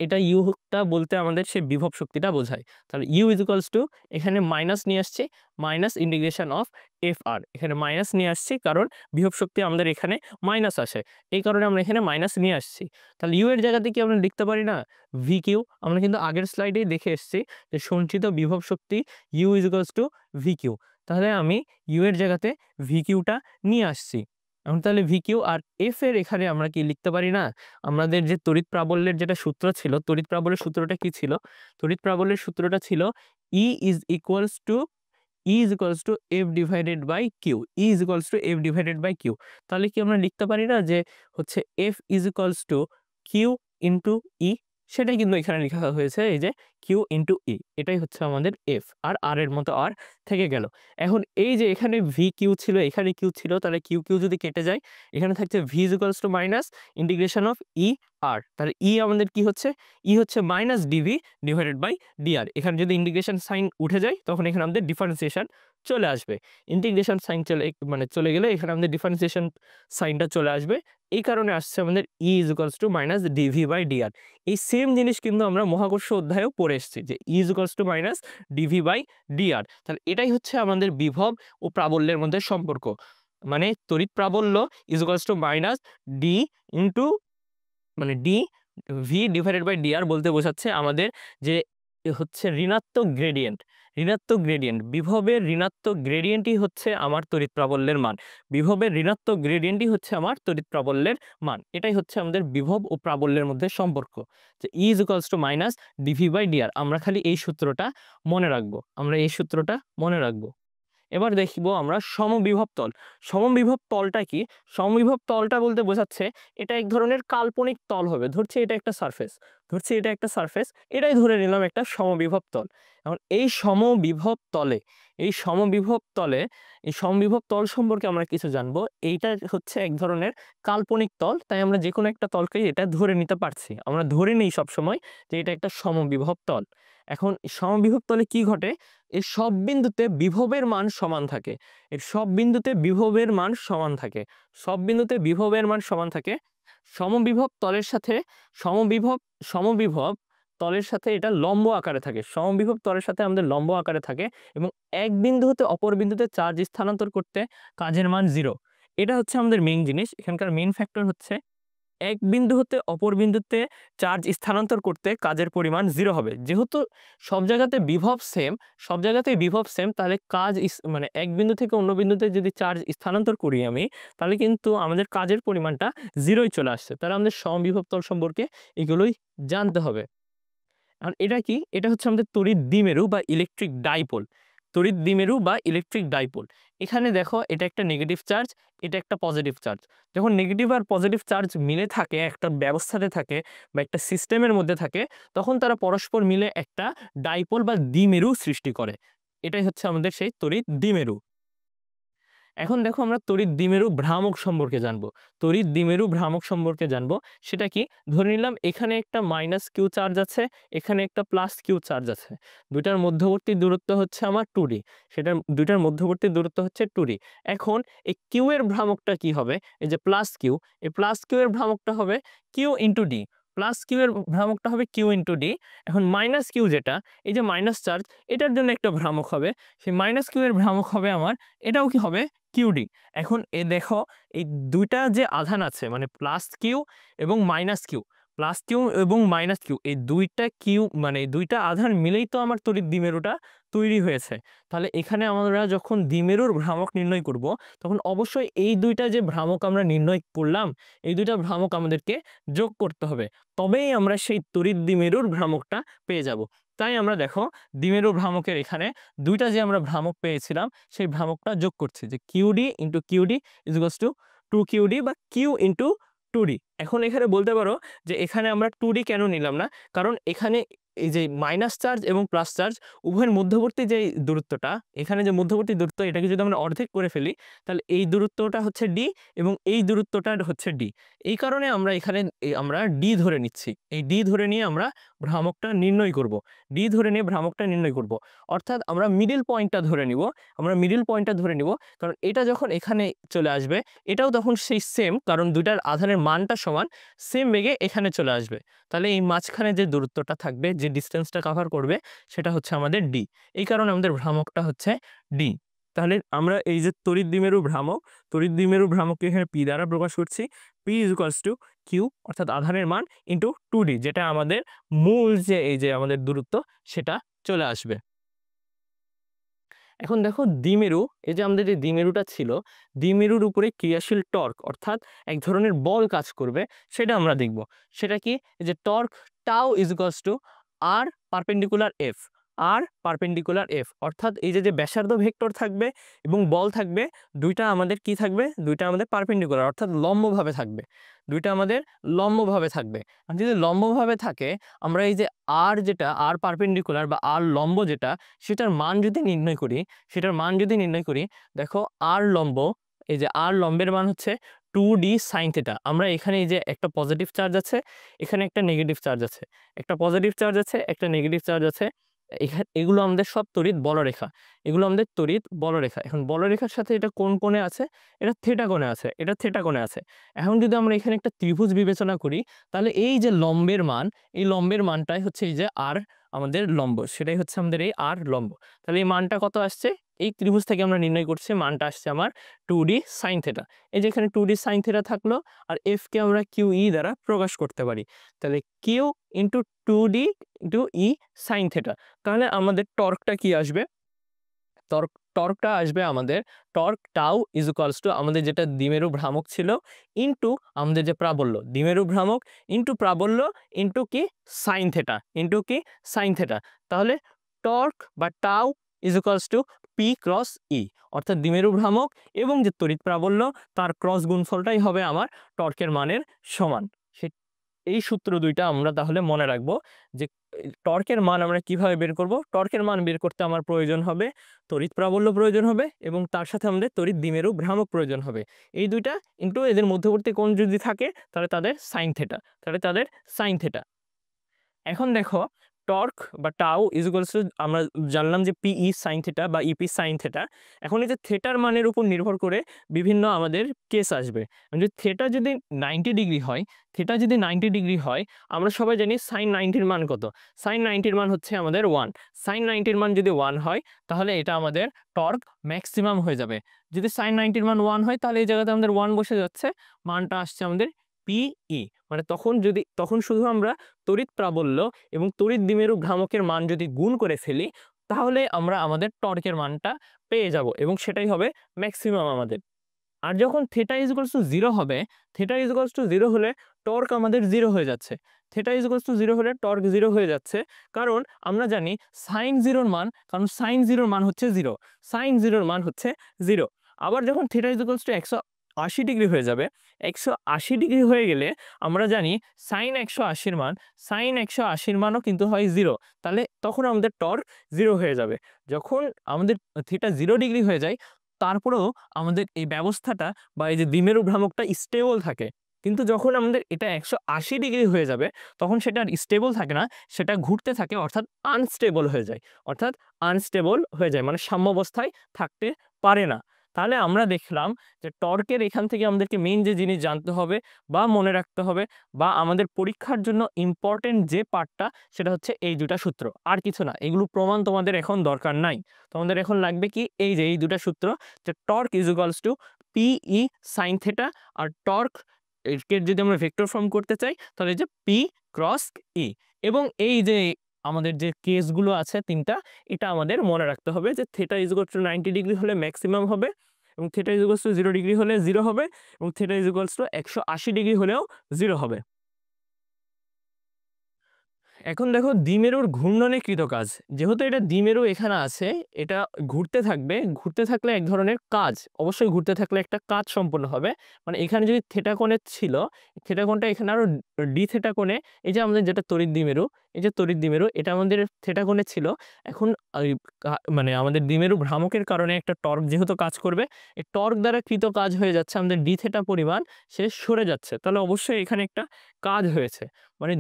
এটা ইউটা বলতে আমাদের সে বিভব শক্তিটা বোঝায়। তাহলে ইউ ইজ ইকুয়ালস টু, এখানে মাইনাস নিয়ে আসছে, মাইনাস ইন্টিগ্রেশন অফ এফ আর, এখানে মাইনাস নিয়ে আসছি কারণ বিভব শক্তি আমাদের এখানে মাইনাস আসে, এই কারণে আমরা এখানে মাইনাস নিয়ে আসছি। তাহলে ইউ এর জায়গাতে কি আমরা লিখতে পারি না ভি কিউ? আমরা কিন্তু আগের স্লাইডেই দেখে এসেছি যে সঞ্চিত বিভব শক্তি U is equals to V Q. তাহলে আমি ইউ এর জায়গাতে ভি কিউটা নিয়ে আসছি। এখন তাহলে ভি কিউ আর এফ এর এখানে আমরা কি লিখতে পারি না? আমাদের যে তড়িৎ প্রাবল্যের যেটা সূত্র ছিল, তড়িৎ প্রাবল্যের সূত্রটা কি ছিল? তড়িৎ প্রাবল্যের সূত্রটা ছিল E is equals to F divided by Q, তাহলে কি আমরা লিখতে পারি না যে হচ্ছে F is equals to Q into E? সেটাই কিন্তু এখানে লেখা হয়েছে, এই যে কিউ ইন্টু ই, এটাই হচ্ছে আমাদের এফ, আর আর এর মতো আর থেকে গেল। এখন এই যে এখানে ভি কিউ ছিল, এখানে কিউ ছিল, তাহলে কিউ কিউ যদি কেটে যায়, এখানে থাকছে V is equals to minus integration of E R. তাহলে ই আমাদের কি হচ্ছে? ই হচ্ছে minus dV divided by dR. এখানে যদি ইন্টিগ্রেশন সাইন উঠে যায় তখন এখানে আমাদের ডিফারেন্সিয়েশন চলে আসবে। ইন্টিগ্রেশন সাইন চলে গেলে এখানে আমাদের ডিফারেন্সিয়েশন সাইনটা চলে আসবে, এই কারণে আসছে আমাদের E is equals to minus dV by dR. এই সেম জিনিস কিন্তু আমরা মহাকর্ষ অধ্যায়েও পড়ে এসেছি যে E is equals to minus dV by dR. তাহলে এটাই হচ্ছে আমাদের বিভব ও প্রাবল্যের মধ্যে সম্পর্ক, মানে তড়িৎ প্রাবল্য is equals to minus D into D V divided by dR বলতে বোঝাচ্ছে আমাদের যে হচ্ছে ঋণাত্মক গ্রেডিয়েন্ট, বিভবের ঋণাত্মক গ্রেডিয়েন্টই হচ্ছে আমার তড়িৎ প্রাবল্যের মান, এটাই হচ্ছে আমাদের বিভব ও প্রাবল্যের মধ্যে সম্পর্ক, যে E is equals to minus dV by dR. আমরা খালি এই সূত্রটা মনে রাখবো, এবার দেখব আমরা সমবিভব তল। সমবিভব তলটা কি? সমবিভব তলটা বলতে বোঝাচ্ছে এটা এক ধরনের কাল্পনিক তল হবে, ধরছি এটা একটা সারফেস, ধরছি এটা একটা সারফেস, এটাই ধরে নিলাম একটা সমবিভব তল। এখন এই সমবিভব তলে এই সমবিভব তলে এই সমবিভব তল সম্পর্কে আমরা কিছু জানবো। এইটা হচ্ছে এক ধরনের কাল্পনিক তল, তাই আমরা যে কোনো একটা তলকেই এটা ধরে নিতে পারছি। আমরা ধরে নিই সবসময় যে এটা একটা সমবিভব তল। এখন সমবিভব তলে কি ঘটে, এই সব বিন্দুতে বিভবের মান সমান থাকে। এর সব বিন্দুতে বিভবের মান সমান থাকে, সব বিন্দুতে বিভবের মান সমান থাকে। সমবিভব তলের সাথে সমবিভব সমবিভব তলের সাথে এটা লম্ব আকারে থাকে, সমবিভব তলের সাথে আমাদের লম্ব আকারে থাকে এবং এক বিন্দু হতে অপর বিন্দুতে চার্জ স্থানান্তর করতে কাজের মান 0। এটা হচ্ছে আমাদের মেইন জিনিস, এখানকার মেইন ফ্যাক্টর হচ্ছে এক বিন্দু হতে অপর বিন্দুতে চার্জ স্থানান্তর করতে কাজের পরিমাণ 0 হবে। যেহেতু সব জায়গাতে বিভব সেম, সব জায়গাতেই বিভব সেম, তাহলে কাজ মানে এক বিন্দু থেকে অন্য বিন্দুতে যদি চার্জ স্থানান্তর করি আমি, তাহলে কিন্তু আমাদের কাজের পরিমাণটা 0ই চলে আসছে। তাহলে আমাদের সমবিভব তল সম্পর্কে এগুলোই জানতে হবে। আর এটা কি, এটা হচ্ছে আমাদের তড়িৎ দ্বিমেরু বা ইলেকট্রিক ডাইপোল। তড়িৎ দ্বিমেরু বা ইলেকট্রিক ডাইপোল। এখানে দেখো এটা একটা নেগেটিভ চার্জ, এটা একটা পজিটিভ চার্জ। যখন নেগেটিভ আর পজিটিভ চার্জ মিলে থাকে, একটা ব্যবস্থাতে থাকে বা একটা সিস্টেমের মধ্যে থাকে, তখন তারা পরস্পর মিলে একটা ডাইপোল বা দ্বিমেরু সৃষ্টি করে। এটাই হচ্ছে আমাদের সেই তড়িৎ দ্বিমেরু। এখন দেখো আমরা তড়িৎ দ্বিমেরু ভ্রামক সম্পর্কে জানবো। তড়িৎ দ্বিমেরু ভ্রামক সম্পর্কে জানবো। সেটা কি, ধরে নিলাম এখানে একটা মাইনাস কিউ চার্জ আছে, এখানে একটা প্লাস কিউ চার্জ আছে। দুইটার মধ্যবর্তী দূরত্ব হচ্ছে আমার 2d। সেটার দুইটার মধ্যবর্তী দূরত্ব হচ্ছে 2d। এখন এই কিউ এর ভ্রামকটা কি হবে, এই যে প্লাস কিউ, এই প্লাস কিউ এর ভ্রামকটা হবে q into d. Plus q এর ভ্রামকটা হবে কিউ ইন্টু ডি। এখন মাইনাস কিউ যেটা, এই যে মাইনাস চার্জ, এটার জন্য একটা ভ্রামক হবে, সেই মাইনাস কিউ এর ভ্রামক হবে আমার, এটাও কি হবে, কিউডি। এখন এ দেখো এই দুইটা যে আধান আছে মানে প্লাস কিউ এবং মাইনাস কিউ, প্লাস কিউ এবং মাইনাস কিউ, এই দুইটা কিউ মানে দুইটা আধান মিলেই তো আমার তড়িৎ দ্বিমেরুটা তৈরি হয়েছে। তাহলে এখানে আমরা যখন দ্বিমেরুর ভ্রামক নির্ণয় করব, তখন অবশ্যই এই দুইটা যে ভ্রামক আমরা নির্ণয় করলাম, এই দুইটা ভ্রামক আমাদেরকে যোগ করতে হবে, তবেই আমরা সেই তড়িৎ দ্বিমেরুর ভ্রামকটা পেয়ে যাব। তাই আমরা দেখো দ্বিমেরু ভ্রামকের এখানে দুইটা যে আমরা ভ্রামক পেয়েছিলাম, সেই ভ্রামকটা যোগ করছি, যে QD into QD is equals two 2QD বা কিউ ইন্টু 2D। এখন এখানে বলতে পারো যে এখানে আমরা 2D কেন নিলাম না, কারণ এখানে এই যে মাইনাস চার্জ এবং প্লাস চার্জ উভয়ের মধ্যবর্তী যে দূরত্বটা, এখানে যে মধ্যবর্তী দূরত্ব, এটাকে যদি আমরা অর্ধেক করে ফেলি, তাহলে এই দূরত্বটা হচ্ছে ডি এবং এই দূরত্বটা হচ্ছে ডি। এই কারণে আমরা এখানে আমরা ডি ধরে নিচ্ছি। এই ডি ধরে নিয়ে আমরা ভ্রামকটা নির্ণয় করব, ডি ধরে নিয়ে ভ্রামকটা নির্ণয় করব। অর্থাৎ আমরা মিডল পয়েন্টটা ধরে নিব, আমরা মিডল পয়েন্টটা ধরে নিব, কারণ এটা যখন এখানে চলে আসবে, এটাও তখন সেই সেম, কারণ দুইটার আধানের মানটা সমান, সেম বেগে এখানে চলে আসবে। তাহলে এই মাঝখানে যে দূরত্বটা থাকবে, যে ডিস্টেন্সটা কভার করবে, সেটা হচ্ছে আমাদের ডি। এই কারণে আমাদের ভ্রামকটা হচ্ছে ডি। তাহলে আমরা এই যে তড়িৎ দ্বিমেরু ভ্রামক, তড়িৎ দ্বিমেরু ভ্রামককে এখানে পি দ্বারা প্রকাশ করছি। P is equals to q, অর্থাৎ আধানের মান, ইন্টু 2d, যেটা আমাদের মূল যে এই যে আমাদের দূরত্ব, সেটা চলে আসবে। এখন দেখো দ্বিমেরু, এই যে আমাদের যে দ্বিমেরুটা ছিল, দ্বিমেরুর উপরে ক্রিয়াশীল টর্ক অর্থাৎ এক ধরনের বল কাজ করবে, সেটা আমরা দেখব। সেটা কি, এই যে torque tau is equals two R perpendicular F, R perpendicular F, অর্থাৎ এই যে যে ব্যাসার্ধ ভেক্টর থাকবে এবং বল থাকবে, দুইটা আমাদের কি থাকবে, দুইটা আমাদের পারপেন্ডিকুলার অর্থাৎ লম্বভাবে থাকবে, দুইটা আমাদের লম্বভাবে থাকবে। আর যদি লম্বভাবে থাকে, আমরা এই যে আর যেটা আর পারপেন্ডিকুলার বা আর লম্ব যেটা, সেটার মান যদি নির্ণয় করি, সেটার মান যদি নির্ণয় করি, দেখো আর লম্ব, এই যে আর লম্বের মান হচ্ছে 2d সাইন থিটা। আমরা এখানে এই যে একটা পজিটিভ চার্জ আছে, এখানে একটা নেগেটিভ চার্জ আছে, একটা পজিটিভ চার্জ আছে, একটা নেগেটিভ চার্জ আছে, এখানে এগুলো আমাদের সব তড়িৎ বলরেখা, এগুলো আমাদের তড়িৎ বলরেখা। এখন বলরেখার সাথে এটা কোন কোণে আছে, এটা থিটা কোণে আছে, এটা থিটা কোণে আছে। এখন যদি আমরা এখানে একটা ত্রিভুজ বিবেচনা করি, তাহলে এই যে লম্বের মান, এই লম্বের মানটাই হচ্ছে এই যে আর আমাদের লম্ব, সেটাই হচ্ছে আমাদের এই আর লম্ব। তাহলে এই মানটা কত আসছে, এই ত্রিভুজ থেকে আমরা নির্ণয় করছি, মানটা আসছে আমার 2d সাইন থিটা। এই যে এখানে 2d সাইন থিটা থাকলো, আর এফ কে আমরা কিউ ই দ্বারা প্রকাশ করতে পারি। তাহলে কিউ ইন্টু 2d ইন্টু ই সাইন থিটা। তাহলে আমাদের টর্কটা কি আসবে, টর্কটা আসবে আমাদের torque tau is equals to আমাদের যেটা দ্বিমেরু ভ্রামক ছিল ইন্টু আমাদের যে প্রাবল্য, দ্বিমেরু ভ্রামক ইন্টু প্রাবল্য ইন্টু কি সাইন থিটা, ইন্টু কি সাইন থিটা। তাহলে টর্ক বা tau is equals to P cross E, অর্থাৎ দ্বিমেরু ভ্রামক এবং যে তড়িৎ প্রাবল্য, তার ক্রস গুণফলটাই হবে আমার টর্কের মানের সমান। এই সূত্র দুইটা আমরা তাহলে মনে রাখবো যে টর্কের মান আমরা কিভাবে বের করব। টর্কের মান বের করতে আমার প্রয়োজন হবে তড়িৎ প্রাবল্য প্রয়োজন হবে এবং তার সাথে আমাদের তড়িৎ দ্বিমেরু ভ্রামক প্রয়োজন হবে। এই দুইটা ইনটু এদের মধ্যবর্তী কোণ যদি থাকে তাহলে তাদের সাইন থেটা। এখন দেখো টর্ক বা টাউ ইকুয়ালস টু আমরা জানলাম যে পিই সাইন থেটা বা ইপি সাইন থেটা। এখন এই যে থেটার মানের উপর নির্ভর করে বিভিন্ন আমাদের কেস আসবে। যদি থেটা যদি 90 ডিগ্রি হয়, আমরা সবাই জানি সাইন 90-র মান কত। সাইন 90-র মান হচ্ছে আমাদের 1। সাইন 90-র মান যদি 1 হয় তাহলে এটা আমাদের টর্ক ম্যাক্সিমাম হয়ে যাবে। যদি সাইন 90-র মান 1 হয় তাহলে এই জায়গাতে আমাদের 1 বসে যাচ্ছে, মানটা আসছে আমাদের পিই। মানে তখন শুধু আমরা তড়িৎ প্রাবল্য এবং তড়িৎ দ্বিমেরু ভ্রামকের মান যদি গুণ করে ফেলি তাহলে আমরা আমাদের টর্কের মানটা পেয়ে যাব এবং সেটাই হবে ম্যাক্সিমাম আমাদের। আর যখন থেটা ইকুয়ালস টু 0 হবে, থেটা ইকুয়ালস টু 0 হলে টর্ক আমাদের 0 হয়ে যাচ্ছে। থেটা ইকুয়ালস টু 0 হলে টর্ক 0 হয়ে যাচ্ছে, কারণ আমরা জানি সাইন 0-র মান, কারণ সাইন 0-র মান হচ্ছে 0, সাইন 0-র মান হচ্ছে 0। আবার যখন থেটা ইকুয়ালস টু 180 ডিগ্রি হয়ে যাবে, 180 ডিগ্রি হয়ে গেলে আমরা জানি সাইন 180-র মান, সাইন 180-র মানও কিন্তু হয় 0, তাহলে তখন আমাদের টর্ক 0 হয়ে যাবে। যখন আমাদের থেটা 0 ডিগ্রি হয়ে যায় তারপরেও আমাদের এই ব্যবস্থাটা বা এই যে দ্বিমেরু ভ্রামকটা স্টেবল থাকে, কিন্তু যখন আমাদের এটা 180 ডিগ্রি হয়ে যাবে তখন সেটা আর স্টেবল থাকে না, সেটা ঘুরতে থাকে, অর্থাৎ আনস্টেবল হয়ে যায়, মানে সাম্যাবস্থায় থাকতে পারে না। তাহলে আমরা দেখলাম যে টর্কের এখান থেকে আমাদেরকে মেইন যে জিনিস জানতে হবে বা মনে রাখতে হবে বা আমাদের পরীক্ষার জন্য ইম্পর্টেন্ট যে পার্টটা সেটা হচ্ছে এই দুটা সূত্র, আর কিছু না। এগুলো প্রমাণ তোমাদের এখন দরকার নাই, তোমাদের এখন লাগবে কি এই যে এই দুটা সূত্র, যে torque is equals to PE sine theta, আর টর্ক একে যদি আমরা ভেক্টর ফর্ম করতে চাই তাহলে যে পি ক্রস ই। এবং এই যে আমাদের যে কেসগুলো আছে তিনটা, এটা আমাদের মনে রাখতে হবে যে theta is equals two 90 degree হলে ম্যাক্সিমাম হবে, এবং theta is equals to 0 degree হলে 0 হবে, এবং theta is equals two 180 degree হলেও 0 হবে। এখন দেখো দ্বিমেরুর ঘূর্ণনে কৃত কাজ, যেহেতু এটা দ্বিমেরু এখানে আছে, এটা ঘুরতে থাকবে, ঘুরতে থাকলে এক ধরনের কাজ, অবশ্যই ঘুরতে থাকলে একটা কাজ সম্পন্ন হবে। মানে এখানে যদি থেটা কোণে ছিল, থেটা কোণটা এখানে আরো ডি থেটা কোণে, এই যে আমাদের যেটা তড়িৎ দ্বিমেরু, এই যে তড়িৎ দ্বিমেরু এটা আমাদের থেটা কোণে ছিল, এখন মানে আমাদের দ্বিমেরু ভ্রামকের কারণে একটা টর্ক যেহেতু কাজ করবে, এই টর্ক দ্বারা কৃত কাজ হয়ে যাচ্ছে আমাদের ডি থেটা পরিমাণ, সে সরে যাচ্ছে, তাহলে অবশ্যই এখানে একটা কাজ হয়েছে। মানে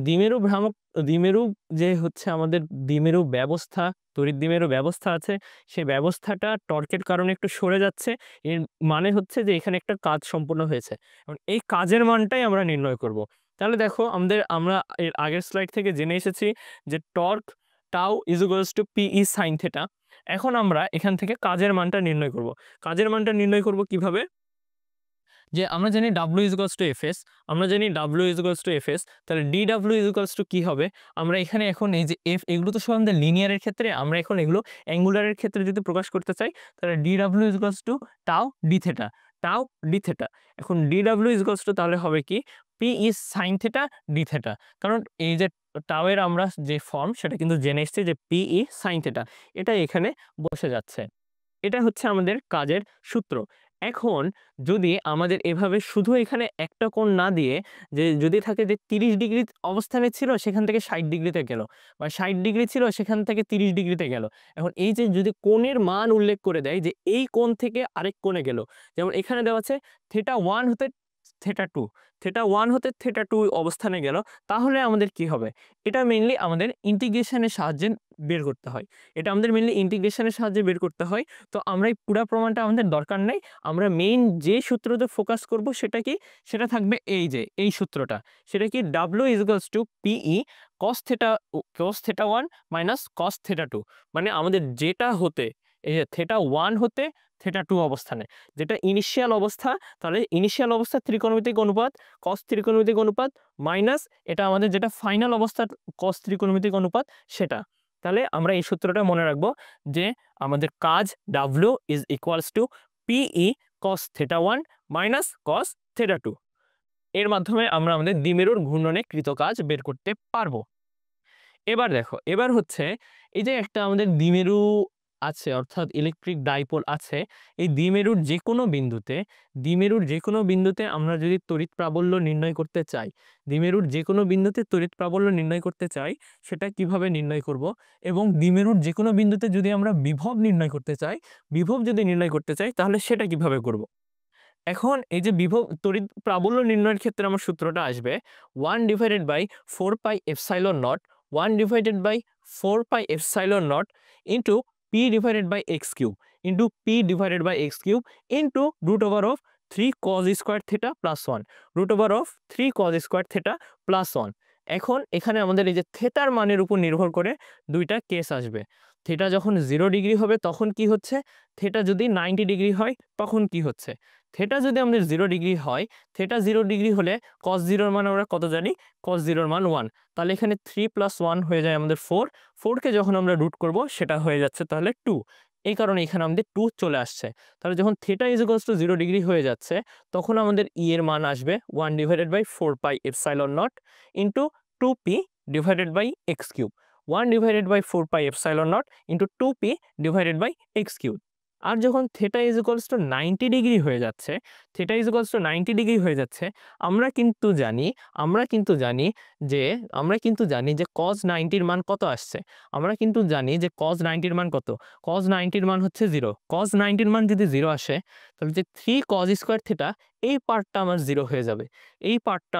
দ্বিমেরু যে হচ্ছে আমাদের দ্বিমেরু ব্যবস্থা, তড়িৎ দ্বিমেরু ব্যবস্থা আছে, সেই ব্যবস্থাটা টর্কের কারণে একটু সরে যাচ্ছে, এর মানে হচ্ছে যে এখানে একটা কাজ সম্পন্ন হয়েছে, এবং এই কাজের মানটাই আমরা নির্ণয় করব। তাহলে দেখো আমরা এর আগের স্লাইড থেকে জেনে এসেছি যে torque tau is equals to PE sine theta. এখন আমরা এখান থেকে কাজের মানটা নির্ণয় করব। কাজের মানটা নির্ণয় করব কিভাবে? যে আমরা জানি W is equals two Fs, আমরা জানি W is equals two Fs, তাহলে DW ইজ ইকুয়ালস টু কি হবে? আমরা এখানে এখন এই যে F, এগুলো তো সব আমাদের লিনিয়ারের ক্ষেত্রে, আমরা এখন এগুলো অ্যাঙ্গুলারের ক্ষেত্রে যদি প্রকাশ করতে চাই তাহলে DW is equals two tau D theta, tau D theta. এখন DW ইজ ইকুয়ালস টু তাহলে হবে কি P is sine theta D theta, কারণ এই যে টাউ এর আমরা যে ফর্ম সেটা কিন্তু জেনে এসেছি যে P ই সাইন থেটা, এটা এখানে বসে যাচ্ছে। এটা হচ্ছে আমাদের কাজের সূত্র। এখন যদি আমাদের এভাবে শুধু এখানে একটা কোণ না দিয়ে, যে যদি থাকে যে 30 ডিগ্রি অবস্থানে ছিল সেখান থেকে 60 ডিগ্রিতে গেল, বা 60 ডিগ্রি ছিল সেখান থেকে 30 ডিগ্রিতে গেল, এখন এই যে যদি কোণের মান উল্লেখ করে দেয় যে এই কোণ থেকে আরেক কোণে গেল, যেমন এখানে দেওয়া আছে থেটা 1 হতে থেটা 2, থেটা 1 হতে থেটা 2 অবস্থানে গেল, তাহলে আমাদের কি হবে? এটা মেইনলি আমাদের ইন্টিগ্রেশনের সাহায্যে বের করতে হয়, তো আমরা এই পুরা প্রমাণটা আমাদের দরকার নেই, আমরা মেইন যে সূত্রতে ফোকাস করব সেটা কি, সেটা থাকবে এই যে এই সূত্রটা, সেটা কি W is equals two PE cos theta 1 minus cos theta 2। মানে আমাদের যেটা হতে এই যে থেটা 1 হতে থেটা 2 অবস্থানে, যেটা ইনিশিয়াল অবস্থা, তাহলে ইনিশিয়াল অবস্থা ত্রিকোণমিতিক অনুপাত cos ত্রিকোণমিতিক অনুপাত মাইনাস এটা আমাদের যেটা ফাইনাল অবস্থা cos ত্রিকোণমিতিক অনুপাত সেটা। তাহলে আমরা এই সূত্রটা মনে রাখবো যে আমাদের কাজ W is equals two PE cos theta 1 minus cos theta 2। এর মাধ্যমে আমরা আমাদের দ্বিমেরুর ঘূর্ণনে কৃত কাজ বের করতে পারবো। এবার দেখো, এবার হচ্ছে এই যে একটা আমাদের দ্বিমেরু আছে অর্থাৎ ইলেকট্রিক ডাইপোল আছে, এই দ্বিমেরুর যে কোনো বিন্দুতে আমরা যদি তড়িৎ প্রাবল্য নির্ণয় করতে চাই, দ্বিমেরুর যে কোনো বিন্দুতে তড়িৎ প্রাবল্য নির্ণয় করতে চাই, সেটা কিভাবে নির্ণয় করব? এবং দ্বিমেরুর যে কোনো বিন্দুতে যদি আমরা বিভব নির্ণয় করতে চাই, তাহলে সেটা কিভাবে করব? এখন এই যে বিভব তড়িৎ প্রাবল্য নির্ণয়ের ক্ষেত্রে আমার সূত্রটা আসবে 1/4 pi epsilon naught into p/x³ into p/x³ into √3 cos square theta plus 1 √3 cos square theta plus 1। এখন এখানে আমাদের এই যে থেটার মানের উপর নির্ভর করে দুইটা কেস আসবে। থেটা যখন 0 ডিগ্রি হবে তখন কি হচ্ছে, থেটা যদি 90 ডিগ্রি হয় তখন কি হচ্ছে। থেটা যদি আমাদের 0 ডিগ্রি হয়, থেটা 0 ডিগ্রি হলে cos 0 এর মান আমরা কত জানি? cos 0 এর মান 1। তাহলে এখানে 3 + 1 হয়ে যায় আমাদের 4। 4 কে যখন আমরা রুট করব সেটা হয়ে যাচ্ছে তাহলে 2। এই কারণে এখানে আমাদের 2 চলে আসছে। তাহলে যখন থেটা = 0 ডিগ্রি হয়ে যাচ্ছে তখন আমাদের E এর মান আসবে 1/4πε0 ইন্টু 2p/x³। 1/4πε0 into 2p/x³। আর যখন θ = 90 ডিগ্রি হয়ে যাচ্ছে, আমরা কিন্তু জানি যে cos 90 এর মান কত আসছে। cos 90 এর মান কত? cos 90 এর মান হচ্ছে 0। cos 90 এর মান যদি 0 আসে তাহলে যে 3 cos স্কয়ার থিটা এই পার্টটা আমার 0 হয়ে যাবে। এই পার্টটা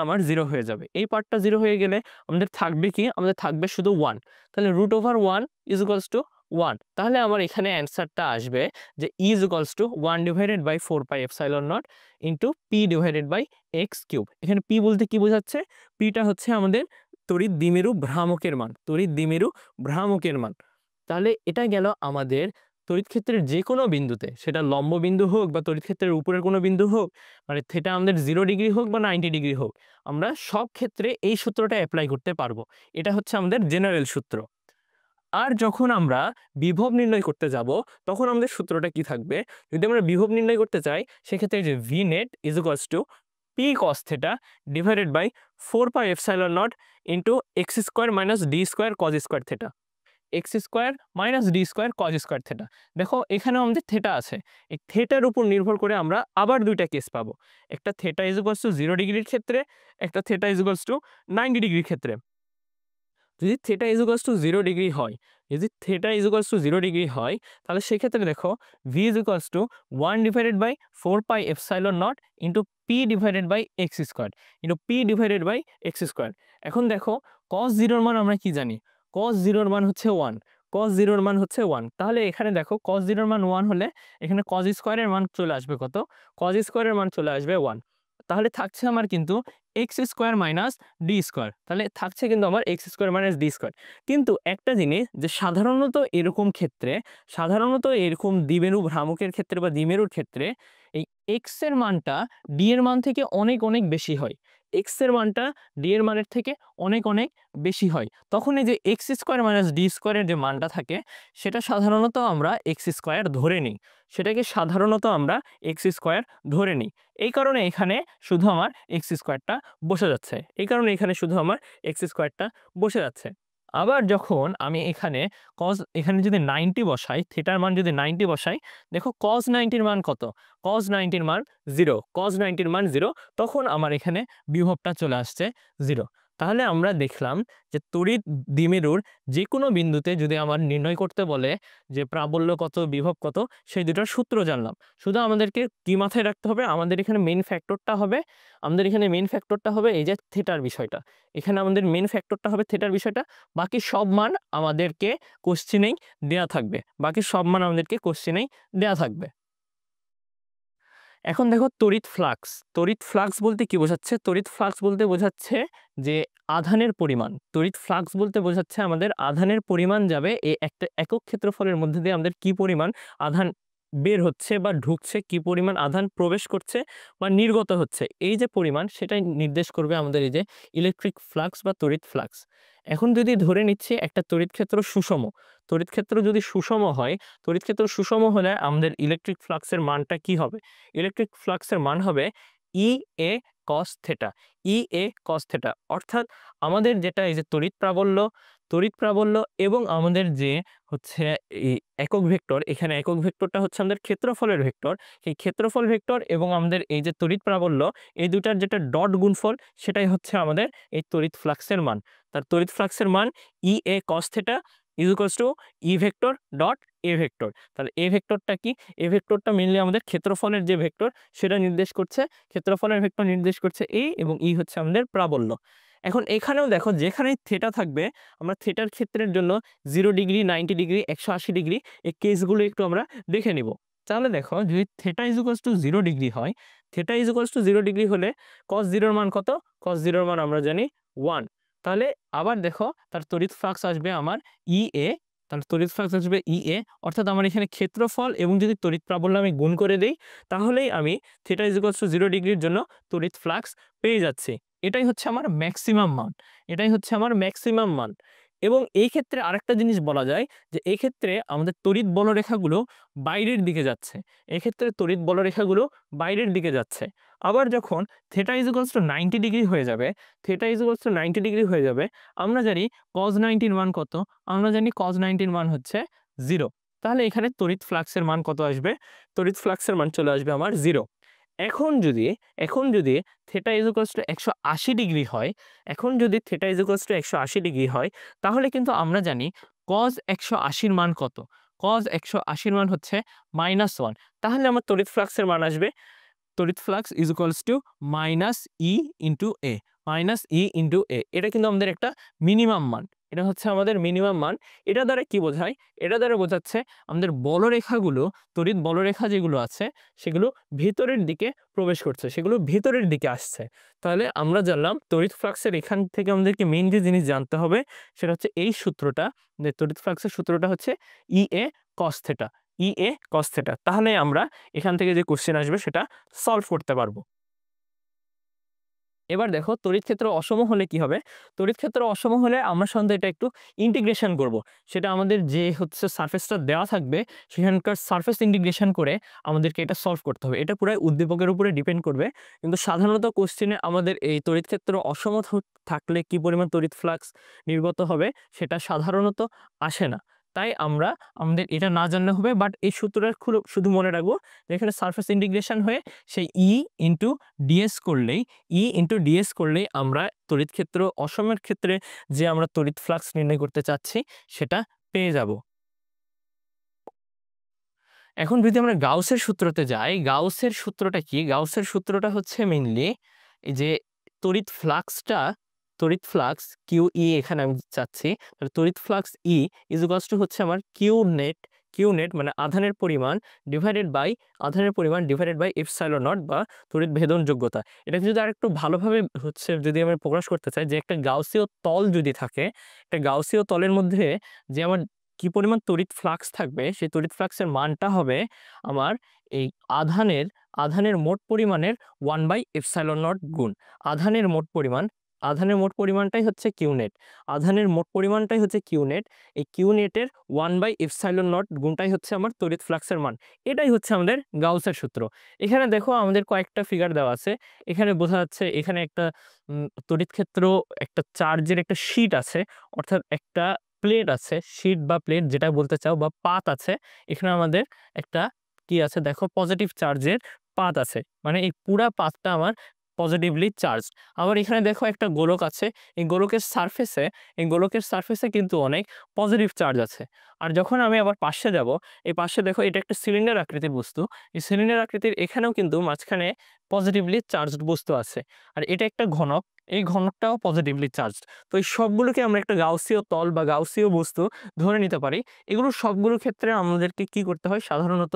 0 হয়ে গেলে আমাদের থাকবে কি? আমাদের থাকবে শুধু 1। তাহলে √1 = 1। তাহলে আমার এখানে অ্যান্সারটা আসবে যে E = 1/4πε0 ইন্টু p/x³। এখানে p বলতে কি বোঝাচ্ছে? p টা হচ্ছে আমাদের তড়িৎ দ্বিমেরু ভ্রামকের মান। তাহলে এটা গেল আমাদের তড়িৎ ক্ষেত্রের যে কোনো বিন্দুতে, সেটা লম্ব বিন্দু হোক বা তড়িৎ ক্ষেত্রের উপরের কোনো বিন্দু হোক, মানে থেটা আমাদের 0 ডিগ্রি হোক বা 90 ডিগ্রি হোক, আমরা সব ক্ষেত্রে এই সূত্রটা অ্যাপ্লাই করতে পারবো। এটা হচ্ছে আমাদের জেনারেল সূত্র। আর যখন আমরা বিভব নির্ণয় করতে যাব তখন আমাদের সূত্রটা কি থাকবে? যদি আমরা বিভব নির্ণয় করতে চাই সেক্ষেত্রে যে V net = P cos θ divided by 4πε0 into x² - d² cos square θ। x² - d² cos square θ। দেখো এখানেও আমাদের থেটা আছে। এই থেটার উপর নির্ভর করে আমরা আবার দুইটা কেস পাবো। একটা θ = 0 ডিগ্রির ক্ষেত্রে, একটা θ = 90 ডিগ্রির ক্ষেত্রে। যদি θ = 0 ডিগ্রি হয়, তাহলে সেক্ষেত্রে দেখো V = 1/4πε0 into p/x² into p/x²। এখন দেখো cos 0 এর মান আমরা কি জানি? cos 0 এর মান হচ্ছে 1। তাহলে এখানে দেখো cos 0 এর মান 1 হলে এখানে cos স্কয়ার এর মান চলে আসবে কত? cos স্কয়ার এর মান চলে আসবে 1। তাহলে থাকছে আমার কিন্তু x² - d²। তাহলে থাকছে কিন্তু আমার x² - d²। কিন্তু একটা জিনিস যে সাধারণত এরকম দ্বিমেরু ভ্রামকের ক্ষেত্রে বা দ্বিমেরুর ক্ষেত্রে এই x এর মানটা d এর মান থেকে অনেক অনেক বেশি হয়। x এর মানটা d এর মানের থেকে অনেক অনেক বেশি হয়। তখন এই যে x² - d² এর যে মানটা থাকে সেটা সাধারণত আমরা x² ধরে নিই। এই কারণে এখানে শুধু আমার x² বসে যাচ্ছে। আবার যখন আমি এখানে যদি 90 বসাই, থিটার মান যদি 90 বসাই, দেখো cos 90 এর মান কত? cos 90 এর মান 0। তখন আমার এখানে বিভবটা চলে আসছে 0। তাহলে আমরা দেখলাম যে তড়িৎ দ্বিমেরুর যে কোনো বিন্দুতে যদি আমার নির্ণয় করতে বলে যে প্রাবল্য কত, বিভব কত, সেই দুটোর সূত্র জানলাম। শুধু আমাদেরকে কি মাথায় রাখতে হবে? আমাদের এখানে মেইন ফ্যাক্টরটা হবে এই যে থিটার বিষয়টা। এখানে আমাদের মেইন ফ্যাক্টরটা হবে থিটার বিষয়টা। বাকি সব মান আমাদেরকে কোশ্চেনেই দেয়া থাকবে। এখন দেখো তড়িৎ ফ্লাক্স বলতে কি বোঝাচ্ছে? তড়িৎ ফ্লাক্স বলতে বোঝাচ্ছে যে আধানের পরিমাণ। আমাদের আধানের পরিমাণ যাবে এই একটা একক ক্ষেত্রফলের মধ্যে দিয়ে আমাদের কি পরিমাণ আধান বের হচ্ছে বা ঢুকছে, কি পরিমাণ আধান প্রবেশ করছে বা নির্গত হচ্ছে, এই যে পরিমাণ সেটাই নির্দেশ করবে আমাদের এই যে ইলেকট্রিক ফ্লাক্স বা তড়িৎ ফ্লাক্স। এখন যদি ধরে নিচ্ছি একটা তড়িৎ ক্ষেত্র সুষম হলে আমাদের ইলেকট্রিক ফ্লাক্সের মানটা কি হবে? ইলেকট্রিক ফ্লাক্সের মান হবে EA cos θ। অর্থাৎ আমাদের যেটা এই যে তড়িৎ প্রাবল্য, তড়িৎ প্রাবল্য এবং আমাদের যে হচ্ছে এই একক ভেক্টর, এখানে একক ভেক্টরটা হচ্ছে আমাদের ক্ষেত্রফলের ভেক্টর। সেই ক্ষেত্রফল ভেক্টর এবং আমাদের এই যে তড়িৎ প্রাবল্য, এই দুটার যেটা ডট গুণফল সেটাই হচ্ছে আমাদের এই তড়িৎ ফ্লাক্সের মান। তার তড়িৎ ফ্লাক্সের মান EA cos θ is equals to E vector dot A vector. তাহলে A ভেক্টরটা কি? A ভেক্টরটা মেইনলি আমাদের ক্ষেত্রফলের যে ভেক্টর সেটা নির্দেশ করছে, ক্ষেত্রফলের ভেক্টর নির্দেশ করছে A, এবং E হচ্ছে আমাদের প্রাবল্য। এখন এখানেও দেখো যেখানেই থিটা থাকবে, আমরা থিটার ক্ষেত্রের জন্য 0 ডিগ্রি, 90 ডিগ্রি, 180 ডিগ্রি এই কেসগুলো একটু আমরা দেখে নিব। তাহলে দেখো যদি theta is equals to 0 degree হয়, theta is equals to 0 degree হলে cos 0 এর মান কত? cos 0 এর মান আমরা জানি 1। তাহলে আবার দেখো তার তড়িৎ ফ্লাক্স আসবে আমার EA, তাহলে তড়িৎ ফ্লাক্স আসবে EA, অর্থাৎ আমার এখানে ক্ষেত্রফল এবং যদি তড়িৎ প্রাবল্য আমি গুণ করে দেই তাহলেই আমি থিটা ইজ ইকুয়ালস টু 0 ডিগ্রির জন্য তড়িৎ ফ্লাক্স পেয়ে যাচ্ছি। এটাই হচ্ছে আমার ম্যাক্সিমাম মান, এটাই হচ্ছে আমার ম্যাক্সিমাম মান। এবং এই ক্ষেত্রে আরেকটা জিনিস বলা যায় যে এই ক্ষেত্রে আমাদের তড়িৎ বলরেখাগুলো বাইরের দিকে যাচ্ছে, এক্ষেত্রে তড়িৎ বলরেখাগুলো বাইরের দিকে যাচ্ছে। আবার যখন theta is equals two 90 degree হয়ে যাবে, theta is equals two 90 degree হয়ে যাবে, আমরা জানি cos 90 এর মান কত? আমরা জানি cos 90 এর মান হচ্ছে 0। তাহলে এখানে তড়িৎ ফ্লাক্সের মান কত আসবে? তড়িৎ ফ্লাক্সের মান চলে আসবে আমার 0। এখন যদি theta is equals two 180 degree হয়, এখন যদি theta is equals two 180 degree হয়, তাহলে কিন্তু আমরা জানি cos 180 এর মান কত? cos 180 এর মান হচ্ছে -1। তাহলে আমার তড়িৎ ফ্লাক্সের মান আসবে, তড়িৎ flux is equals to -E into A, -E into A। এটা কিন্তু আমাদের একটা মিনিমাম মান, এটা হচ্ছে আমাদের মিনিমাম মান। এটা দ্বারা কি বোঝায়? এটা দ্বারা বোঝাচ্ছে আমাদের বলরেখাগুলো, তড়িৎ বলরেখা যেগুলো আছে সেগুলো ভিতরের দিকে প্রবেশ করছে, সেগুলো ভিতরের দিকে আসছে। তাহলে আমরা জানলাম তড়িৎ ফ্লাক্সের এখান থেকে আমাদেরকে মেইন যে জিনিস জানতে হবে সেটা হচ্ছে এই সূত্রটা, যে তড়িৎ ফ্লাক্সের সূত্রটা হচ্ছে EA cos θ, EA cos θ। তাহলে আমরা এখান থেকে যে কোশ্চেন আসবে সেটা সলভ করতে পারবো। এবার দেখো তড়িৎ ক্ষেত্র অসম হলে কি হবে? তড়িৎ ক্ষেত্র অসম হলে আমরা সাধারণত এটা একটু ইন্টিগ্রেশন করব। সেটা আমাদের যে হচ্ছে সারফেসটা দেওয়া থাকবে সেখানকার সারফেস ইন্টিগ্রেশন করে আমাদেরকে এটা সলভ করতে হবে। এটা পুরাই উদ্দীপকের উপরে ডিপেন্ড করবে। কিন্তু সাধারণত কোশ্চেনে আমাদের এই তড়িৎ ক্ষেত্র অসম থাকলে কি পরিমাণ তড়িৎ ফ্লাক্স নির্গত হবে সেটা সাধারণত আসে না। তাই আমরা আমাদের এটা না জানলে হবে, বাট এই সূত্রটা শুধু মনে রাখবো যে এখানে সারফেস ইন্টিগ্রেশন হয়ে সেই E ইন্টু DS করলেই, E ইন্টু DS করলেই আমরা তড়িৎ ক্ষেত্র অসমের ক্ষেত্রে যে আমরা তড়িৎ ফ্লাক্স নির্ণয় করতে চাচ্ছি সেটা পেয়ে যাব। এখন যদি আমরা গাউসের সূত্রতে যাই, গাউসের সূত্রটা কি? গাউসের সূত্রটা হচ্ছে মেইনলি এই যে তড়িৎ ফ্লাক্সটা, তড়িৎ ফ্লাক্স QE এখানে আমি চাচ্ছি, তাহলে তড়িৎ flux E is equals to হচ্ছে আমার কিউ নেট মানে আধানের পরিমাণ ডিভাইডেড বাই এপসাইলন নট বা তড়িৎ ভেদন যোগ্যতা। এটা যদি আরেকটু ভালোভাবে হচ্ছে যদি আমি প্রকাশ করতে চাই যে একটা গাউসীয় তল যদি থাকে, একটা গাউসীয় তলের মধ্যে যে আমার কি পরিমাণ তড়িৎ ফ্লাক্স থাকবে সেই তড়িৎ ফ্লাক্সের মানটা হবে আমার এই আধানের মোট পরিমাণের 1/ε0 গুণ আধানের মোট পরিমাণটাই হচ্ছে কিউনেট, আধানের মোট পরিমাণটাই হচ্ছে কিউনেট। এই কিউনেটের 1/ε0 গুণটাই হচ্ছে আমার তড়িৎ ফ্লাক্সের মান। এটাই হচ্ছে আমাদের গাউসের সূত্র। এখানে দেখো আমাদের কয়েকটা ফিগার দেওয়া আছে, এখানে বোঝা যাচ্ছে এখানে একটা তড়িৎ ক্ষেত্র, একটা চার্জের একটা শীট আছে, অর্থাৎ একটা প্লেট আছে, শীট বা প্লেট যেটা বলতে চাও, বা পাত আছে। এখানে আমাদের একটা কি আছে দেখো, পজিটিভ চার্জের পাত আছে, মানে এই পুরা পাতটা আমার পজিটিভলি চার্জ। আবার এখানে দেখো একটা গোলক আছে, এই গোলকের সারফেসে কিন্তু অনেক পজিটিভ চার্জ আছে। আর যখন আমি আবার পাশে যাব, এই পাশে দেখো এটা একটা সিলিন্ডার আকৃতির বস্তু, এই সিলিন্ডার আকৃতির এখানেও কিন্তু মাঝখানে পজিটিভলি চার্জড বস্তু আছে। আর এটা একটা ঘনক, এই ঘনকটাও পজিটিভলি চার্জড। তো এই সবগুলোকে আমরা একটা গাউসীয় তল বা গাউসীয় বস্তু ধরে নিতে পারি। এগুলো সবগুলোর ক্ষেত্রে আমাদেরকে কি করতে হয়? সাধারণত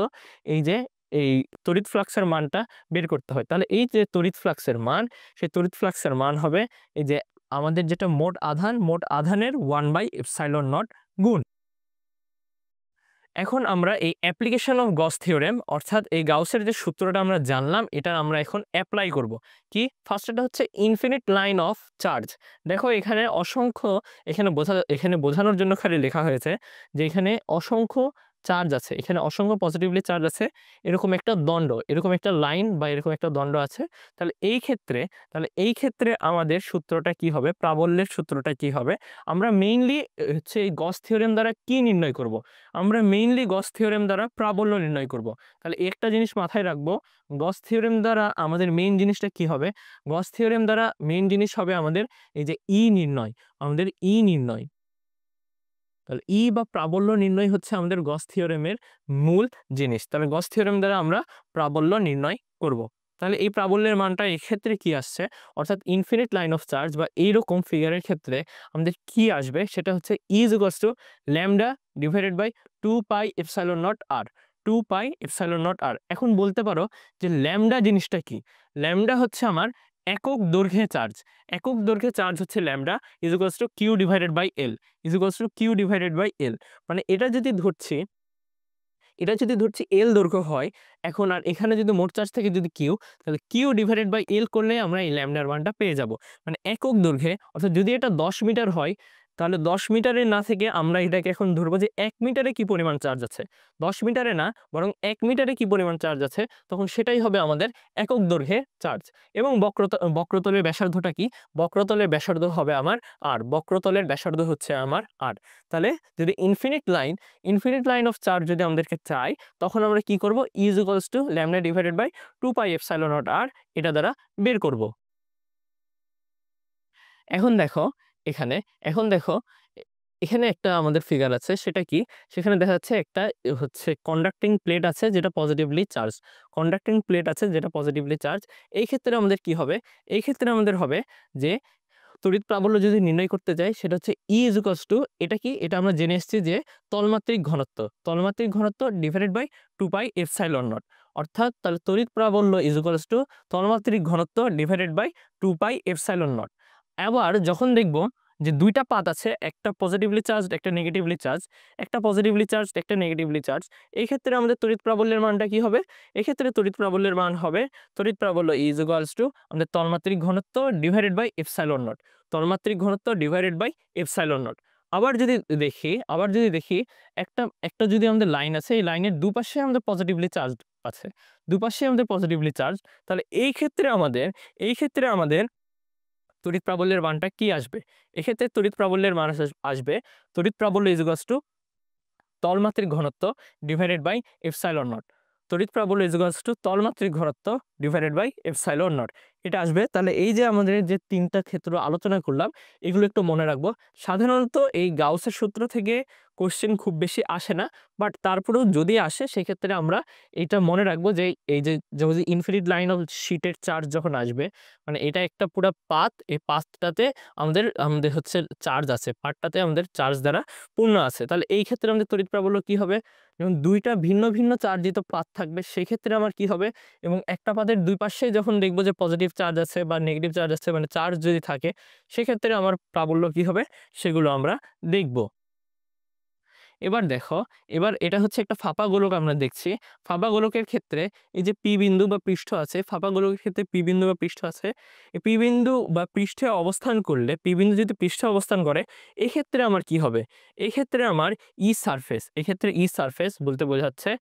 এই তড়িৎ ফ্লাক্সের মানটা বের করতে হয়। তাহলে এই যে তড়িৎ ফ্লাক্সের মান, সেই তড়িৎ ফ্লাক্সের মান হবে এই যে আমাদের যেটা মোট আধানের 1/ε0 গুণ। এখন আমরা এই অ্যাপ্লিকেশন অফ গস থিওরেম, অর্থাৎ এই গাউসের যে সূত্রটা আমরা জানলাম এটা আমরা এখন অ্যাপ্লাই করব। কি? ফার্স্টটা হচ্ছে ইনফিনিট লাইন অফ চার্জ। দেখো এখানে অসংখ্য, এখানে বোঝানোর জন্য খালি লেখা হয়েছে যে এখানে অসংখ্য চার্জ আছে, এখানে অসংখ্য পজিটিভলি চার্জ আছে, এরকম একটা দণ্ড, এরকম একটা লাইন বা এরকম একটা দণ্ড আছে, তাহলে এই ক্ষেত্রে আমাদের সূত্রটা কি হবে, প্রাবল্যের সূত্রটা কি হবে? আমরা মেইনলি হচ্ছে এই গস থিওরেম দ্বারা কি নির্ণয় করব? আমরা মেইনলি গস থিওরেম দ্বারা প্রাবল্য নির্ণয় করব। তাহলে একটা জিনিস মাথায় রাখবো, গস থিওরেম দ্বারা আমাদের মেইন জিনিসটা কি হবে? গস থিওরেম দ্বারা মেইন জিনিস হবে আমাদের এই যে ই নির্ণয়। তাহলে ই বা প্রাবল্য নির্ণয় হচ্ছে আমাদের গস থিওরেমের মূল জিনিস। তাহলে গস থিওরেম দ্বারা আমরা প্রাবল্য নির্ণয় করব। তাহলে এই প্রাবল্যের মানটা এক্ষেত্রে কি আসছে, অর্থাৎ ইনফিনিট লাইন অফ চার্জ বা এইরকম ফিগারের ক্ষেত্রে আমাদের কি আসবে, সেটা হচ্ছে E is equals to lambda divided by 2 pi epsilon naught R, 2 pi epsilon naught R. এখন বলতে পারো যে ল্যামডা জিনিসটা কি? ল্যামডা হচ্ছে আমার একক দৈর্ঘ্যে চার্জ। একক দৈর্ঘ্যে চার্জ হচ্ছে lambda is equals to Q divided by l, is equals to Q divided by l. মানে এটা যদি ধরছি এল দৈর্ঘ্য হয়, এখন আর এখানে যদি মোট চার্জ থাকে যদি কিউ, তাহলে কিউ ডিভাইডেড বাই এল করলে আমরা এই ল্যামডার মানটা পেয়ে যাব। মানে একক দৈর্ঘ্যে, অর্থাৎ যদি এটা 10 মিটার হয়, তাহলে 10 মিটারে না থেকে আমরা এটাকে এখন ধরবো যে 1 মিটারে কি পরিমাণ চার্জ আছে। 10 মিটারে না, বরং 1 মিটারে কি পরিমাণ চার্জ আছে, তখন সেটাই হবে আমাদের একক দৈর্ঘ্যে চার্জ। এবং বক্রতলের ব্যাসার্ধটা কি? বক্রতলের ব্যাসার্ধ হবে আমার আর, বক্রতলের ব্যাসার্ধ হচ্ছে আমার আর। তাহলে যদি ইনফিনিট লাইন অফ চার্জ যদি আমাদেরকে চাই, তখন আমরা কি করব? Is equals to lambda divided by 2 pi epsilon naught R, এটা দ্বারা বের করব। এখন দেখো এখানে এখন দেখো এ- এখানে একটা আমাদের ফিগার আছে, সেটা কি? সেখানে দেখা যাচ্ছে একটা হচ্ছে কন্ডাক্টিং প্লেট আছে যেটা পজিটিভলি চার্জ। এই ক্ষেত্রে আমাদের কি হবে? এই ক্ষেত্রে আমাদের হবে যে তড়িৎ প্রাবল্য যদি নির্ণয় করতে যাই, সেটা হচ্ছে ই ইজ ইকুয়ালস টু, এটা কি? এটা আমরা জেনে এসেছি যে তলমাত্রিক ঘনত্ব divided by 2 pi epsilon naught. অর্থাৎ তাহলে তড়িৎ প্রাবল্য ইজ ইকুয়ালস টু তলমাত্রিক ঘনত্ব divided by 2 pi epsilon naught. আবার যখন দেখব যে দুইটা পাত আছে, একটা পজিটিভলি চার্জড একটা নেগেটিভলি চার্জ, এই ক্ষেত্রে আমাদের তড়িৎ প্রাবল্যের মানটা কি হবে? এক্ষেত্রে তড়িৎ প্রাবল্যের মান হবে, তড়িৎ প্রাবল্য ইজ ইকুয়ালস টু আমাদের তলমাত্রিক ঘনত্ব ডিভাইডেড বাই এপসাইলন নট, আবার যদি দেখি একটা যদি আমাদের লাইন আছে, এই লাইনের দুপাশে আমাদের পজিটিভলি চার্জ, তাহলে এই ক্ষেত্রে আমাদের তড়িৎ প্রাবল্যের মানটা কি আসবে? এক্ষেত্রে তড়িৎ প্রাবল্যের মান আসবে, তড়িৎ প্রাবল্য ইজ ইকুয়ালস টু তলমাত্রিক ঘনত্ব ডিভাইডেড বাই এপসাইলন নট। তড়িৎ প্রাবল্য ইজ ইকুয়ালস টু তলমাত্রিক ঘনত্ব ডিভাইডেড বাই এপসাইলন নট, এটা আসবে। তাহলে এই যে আমাদের যে তিনটা ক্ষেত্র আলোচনা করলাম, এগুলো একটু মনে রাখবো। সাধারণত এই গাউসের সূত্র থেকে কোশ্চেন খুব বেশি আসে না, বাট তারপরেও যদি আসে সেক্ষেত্রে আমরা এটা মনে রাখবো যে এই যে যদি ইনফিনিট লাইন অফ শিটের চার্জ যখন আসবে, মানে এটা একটা পুরো পাত, এই পাতটাতে আমাদের আমাদের হচ্ছে চার্জ আছে, পাতটাতে আমাদের চার্জ দ্বারা পূর্ণ আছে। তাহলে এই ক্ষেত্রে আমাদের তড়িৎ প্রাবল্য কি হবে? যেমন দুইটা ভিন্ন ভিন্ন চার্জিত পাত থাকবে, সেক্ষেত্রে আমার কি হবে? এবং একটা পাতের দুই পাশে যখন দেখবো যে পজিটিভ চার্জ আছে বা নেগেটিভ চার্জ আছে, মানে চার্জ যদি থাকে, সেক্ষেত্রে আমার প্রাবল্য কি হবে, সেগুলো আমরা দেখব। এবার দেখো, এবার এটা হচ্ছে একটা ফাঁপা গোলক আমরা দেখছি। ফাঁপা গোলকের ক্ষেত্রে এই যে পি বিন্দু বা পৃষ্ঠ আছে, ফাঁপা গোলকের ক্ষেত্রে পি বিন্দু বা পৃষ্ঠ আছে। এই পি বিন্দু বা পৃষ্ঠে অবস্থান করলে, পি বিন্দু যদি পৃষ্ঠে অবস্থান করে, এক্ষেত্রে আমার কি হবে? এক্ষেত্রে আমার ই সারফেস বলতে বোঝাচ্ছে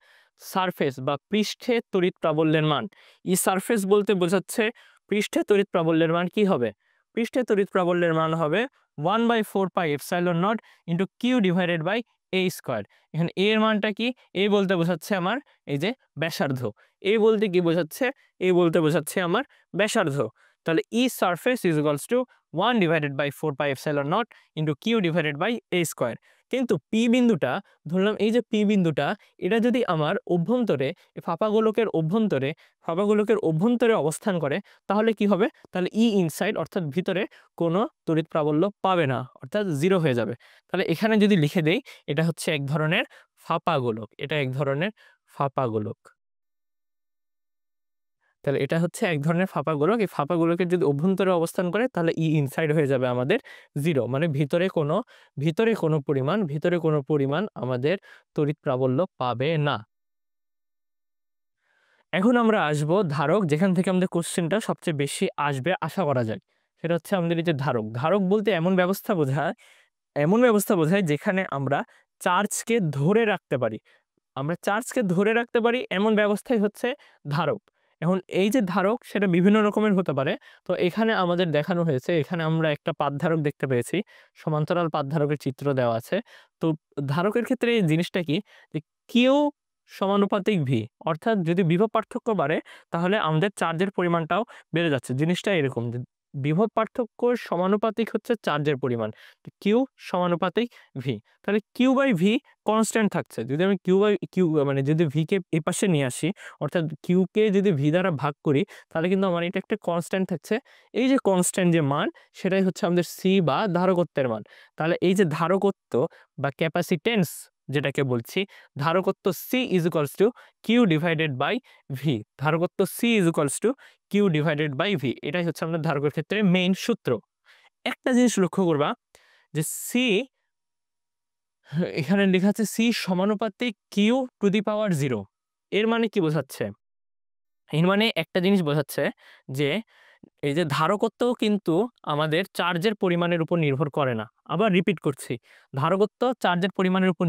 সারফেস বা পৃষ্ঠে তড়িৎ প্রাবল্যের মান। ই সারফেস বলতে বোঝাচ্ছে পৃষ্ঠে তড়িৎ প্রাবল্যের মান কি হবে? পৃষ্ঠে তড়িৎ প্রাবল্যের মান হবে 1/4 pi epsilon naught into Q divided by A square. এখানে এ এর মানটা কি? এ বলতে বোঝাচ্ছে আমার এই যে ব্যাসার্ধ। এ বলতে কি বোঝাচ্ছে? এ বলতে বোঝাচ্ছে আমার ব্যাসার্ধ। তাহলে E surface is equals to 1 divided by 4 pi epsilon naught into Q divided by A square. কিন্তু পি বিন্দুটা, ধরলাম এই যে পি বিন্দুটা, এটা যদি আমার অভ্যন্তরে, ফাঁপা গোলকের অভ্যন্তরে অবস্থান করে, তাহলে কি হবে? তাহলে ই ইনসাইড, অর্থাৎ ভিতরে কোনো তড়িৎ প্রাবল্য পাবে না, অর্থাৎ 0 হয়ে যাবে। তাহলে এখানে যদি লিখে দেই, এটা হচ্ছে এক ধরনের ফাঁপা গোলক, তাহলে এটা হচ্ছে এক ধরনের ফাঁপা গোলক। এই ফাঁপা গোলকের যদি অভ্যন্তরে অবস্থান করে, তাহলে ই ইনসাইড হয়ে যাবে আমাদের 0, মানে ভিতরে কোনো পরিমাণ আমাদের তড়িৎ প্রাবল্য পাবে না। এখন আমরা আসবো ধারক, যেখান থেকে আমাদের কোশ্চেনটা সবচেয়ে বেশি আসবে আশা করা যায়। সেটা হচ্ছে আমাদের এই যে ধারক বলতে এমন ব্যবস্থা বোঝায় যেখানে আমরা চার্জকে ধরে রাখতে পারি। আমরা চার্জকে ধরে রাখতে পারি এমন ব্যবস্থাই হচ্ছে ধারক। এখন এই যে ধারক সেটা বিভিন্ন রকমের হতে পারে। তো এখানে আমাদের দেখানো হয়েছে, এখানে আমরা একটা পাতধারক দেখতে পেয়েছি। সমান্তরাল পাতধারকের চিত্র দেওয়া আছে। তো ধারকের ক্ষেত্রে এই জিনিসটা কি যে কিউ সমানুপাতিক ভি, অর্থাৎ যদি বিভব পার্থক্য বাড়ে তাহলে আমাদের চার্জের পরিমাণটাও বেড়ে যাচ্ছে। জিনিসটা এরকম যে বিভব পার্থক্য সমানুপাতিক হচ্ছে চার্জের পরিমাণ। কিউ সমানুপাতিক ভি। তাহলে কিউ বাই ভি কনস্ট্যান্ট থাকছে। যদি আমি কিউ বাই কিউ মানে যদি ভি কে এপাশে নিয়ে আসি, অর্থাৎ কিউ কে যদি ভি দ্বারা ভাগ করি তাহলে কিন্তু আমার এটা একটা কনস্ট্যান্ট থাকছে। এই যে কনস্ট্যান্ট যে মান সেটাই হচ্ছে আমাদের সি বা ধারকত্বের মান। তাহলে এই যে ধারকত্ব বা ক্যাপাসিটেন্স যেটাকে বলছি, ধারকত্ব C is equals to Q divided by V. ধারকত্ব C is equals to Q divided by V, এটাই হচ্ছে আমাদের ধারকের ক্ষেত্রে মেইন সূত্র। একটা জিনিস লক্ষ্য করবা যে সি এখানে লেখা আছে সি সমানুপাতিক কিউ টু দি পাওয়ার 0। এর মানে কি বোঝাচ্ছে? এর মানে একটা জিনিস বোঝাচ্ছে যে এই যে ধারকত্ব কিন্তু আমাদের চার্জের পরিমাণের উপর নির্ভর করে না। আবার রিপিট করছি, ধারকত্ব চার্জের পরিমাণের উপর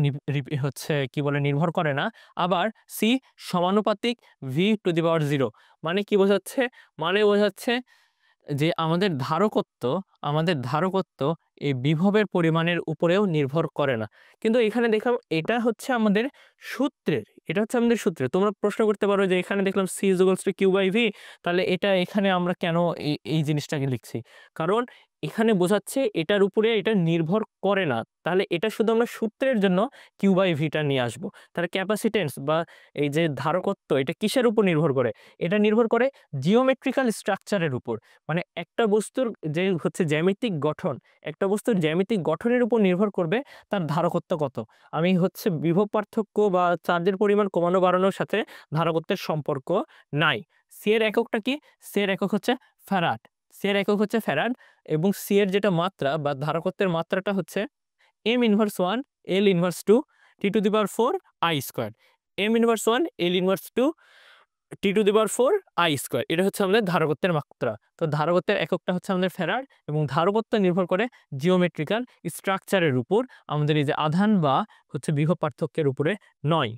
হচ্ছে কি বলে নির্ভর করে না। আবার সি সমানুপাতিক ভি টু দি পাওয়ার 0 মানে কি বোঝাচ্ছে? মানে বোঝাচ্ছে যে আমাদের ধারকত্ব এই বিভবের পরিমাণের উপরেও নির্ভর করে না। কিন্তু এখানে দেখলাম এটা হচ্ছে আমাদের সূত্রের, এটা হচ্ছে আমাদের সূত্রের। তোমরা প্রশ্ন করতে পারো যে এখানে দেখলাম C is equals to q by V, তাহলে এটা এখানে আমরা কেন এই জিনিসটাকে লিখছি? কারণ এখানে বোঝাচ্ছে এটার উপরে এটা নির্ভর করে না। তাহলে এটা শুধু আমরা সূত্রের জন্য কিউ বাই ভিটা নিয়ে আসবো। তাহলে ক্যাপাসিটেন্স বা এই যে ধারকত্ব এটা কিসের উপর নির্ভর করে? এটা নির্ভর করে জিওমেট্রিক্যাল স্ট্রাকচারের উপর। মানে একটা বস্তুর যে হচ্ছে জ্যামিতিক গঠন, একটা বস্তুর জ্যামিতিক গঠনের উপর নির্ভর করবে তার ধারকত্ব কত। আমি হচ্ছে বিভব পার্থক্য বা চার্জের পরিমাণ কমানো বাড়ানোর সাথে ধারকত্বের সম্পর্ক নাই। সি এর এককটা কি? সি এর একক হচ্ছে ফ্যারাড। সি এর একক হচ্ছে ফ্যারাড এবং সি এর যেটা মাত্রা বা ধারকত্বের মাত্রাটা হচ্ছে m inverse 1 L inverse 2 T to the power 4 I square. m inverse 1 L inverse 2 T to the power 4 I square. এটা হচ্ছে আমাদের ধারকত্বের মাত্রা। তো ধারকত্বের এককটা হচ্ছে আমাদের ফ্যারাড এবং ধারকত্ব নির্ভর করে জিওমেট্রিক্যাল স্ট্রাকচারের উপর, আমাদের এই যে আধান বা হচ্ছে বিভব পার্থক্যের উপরে নয়।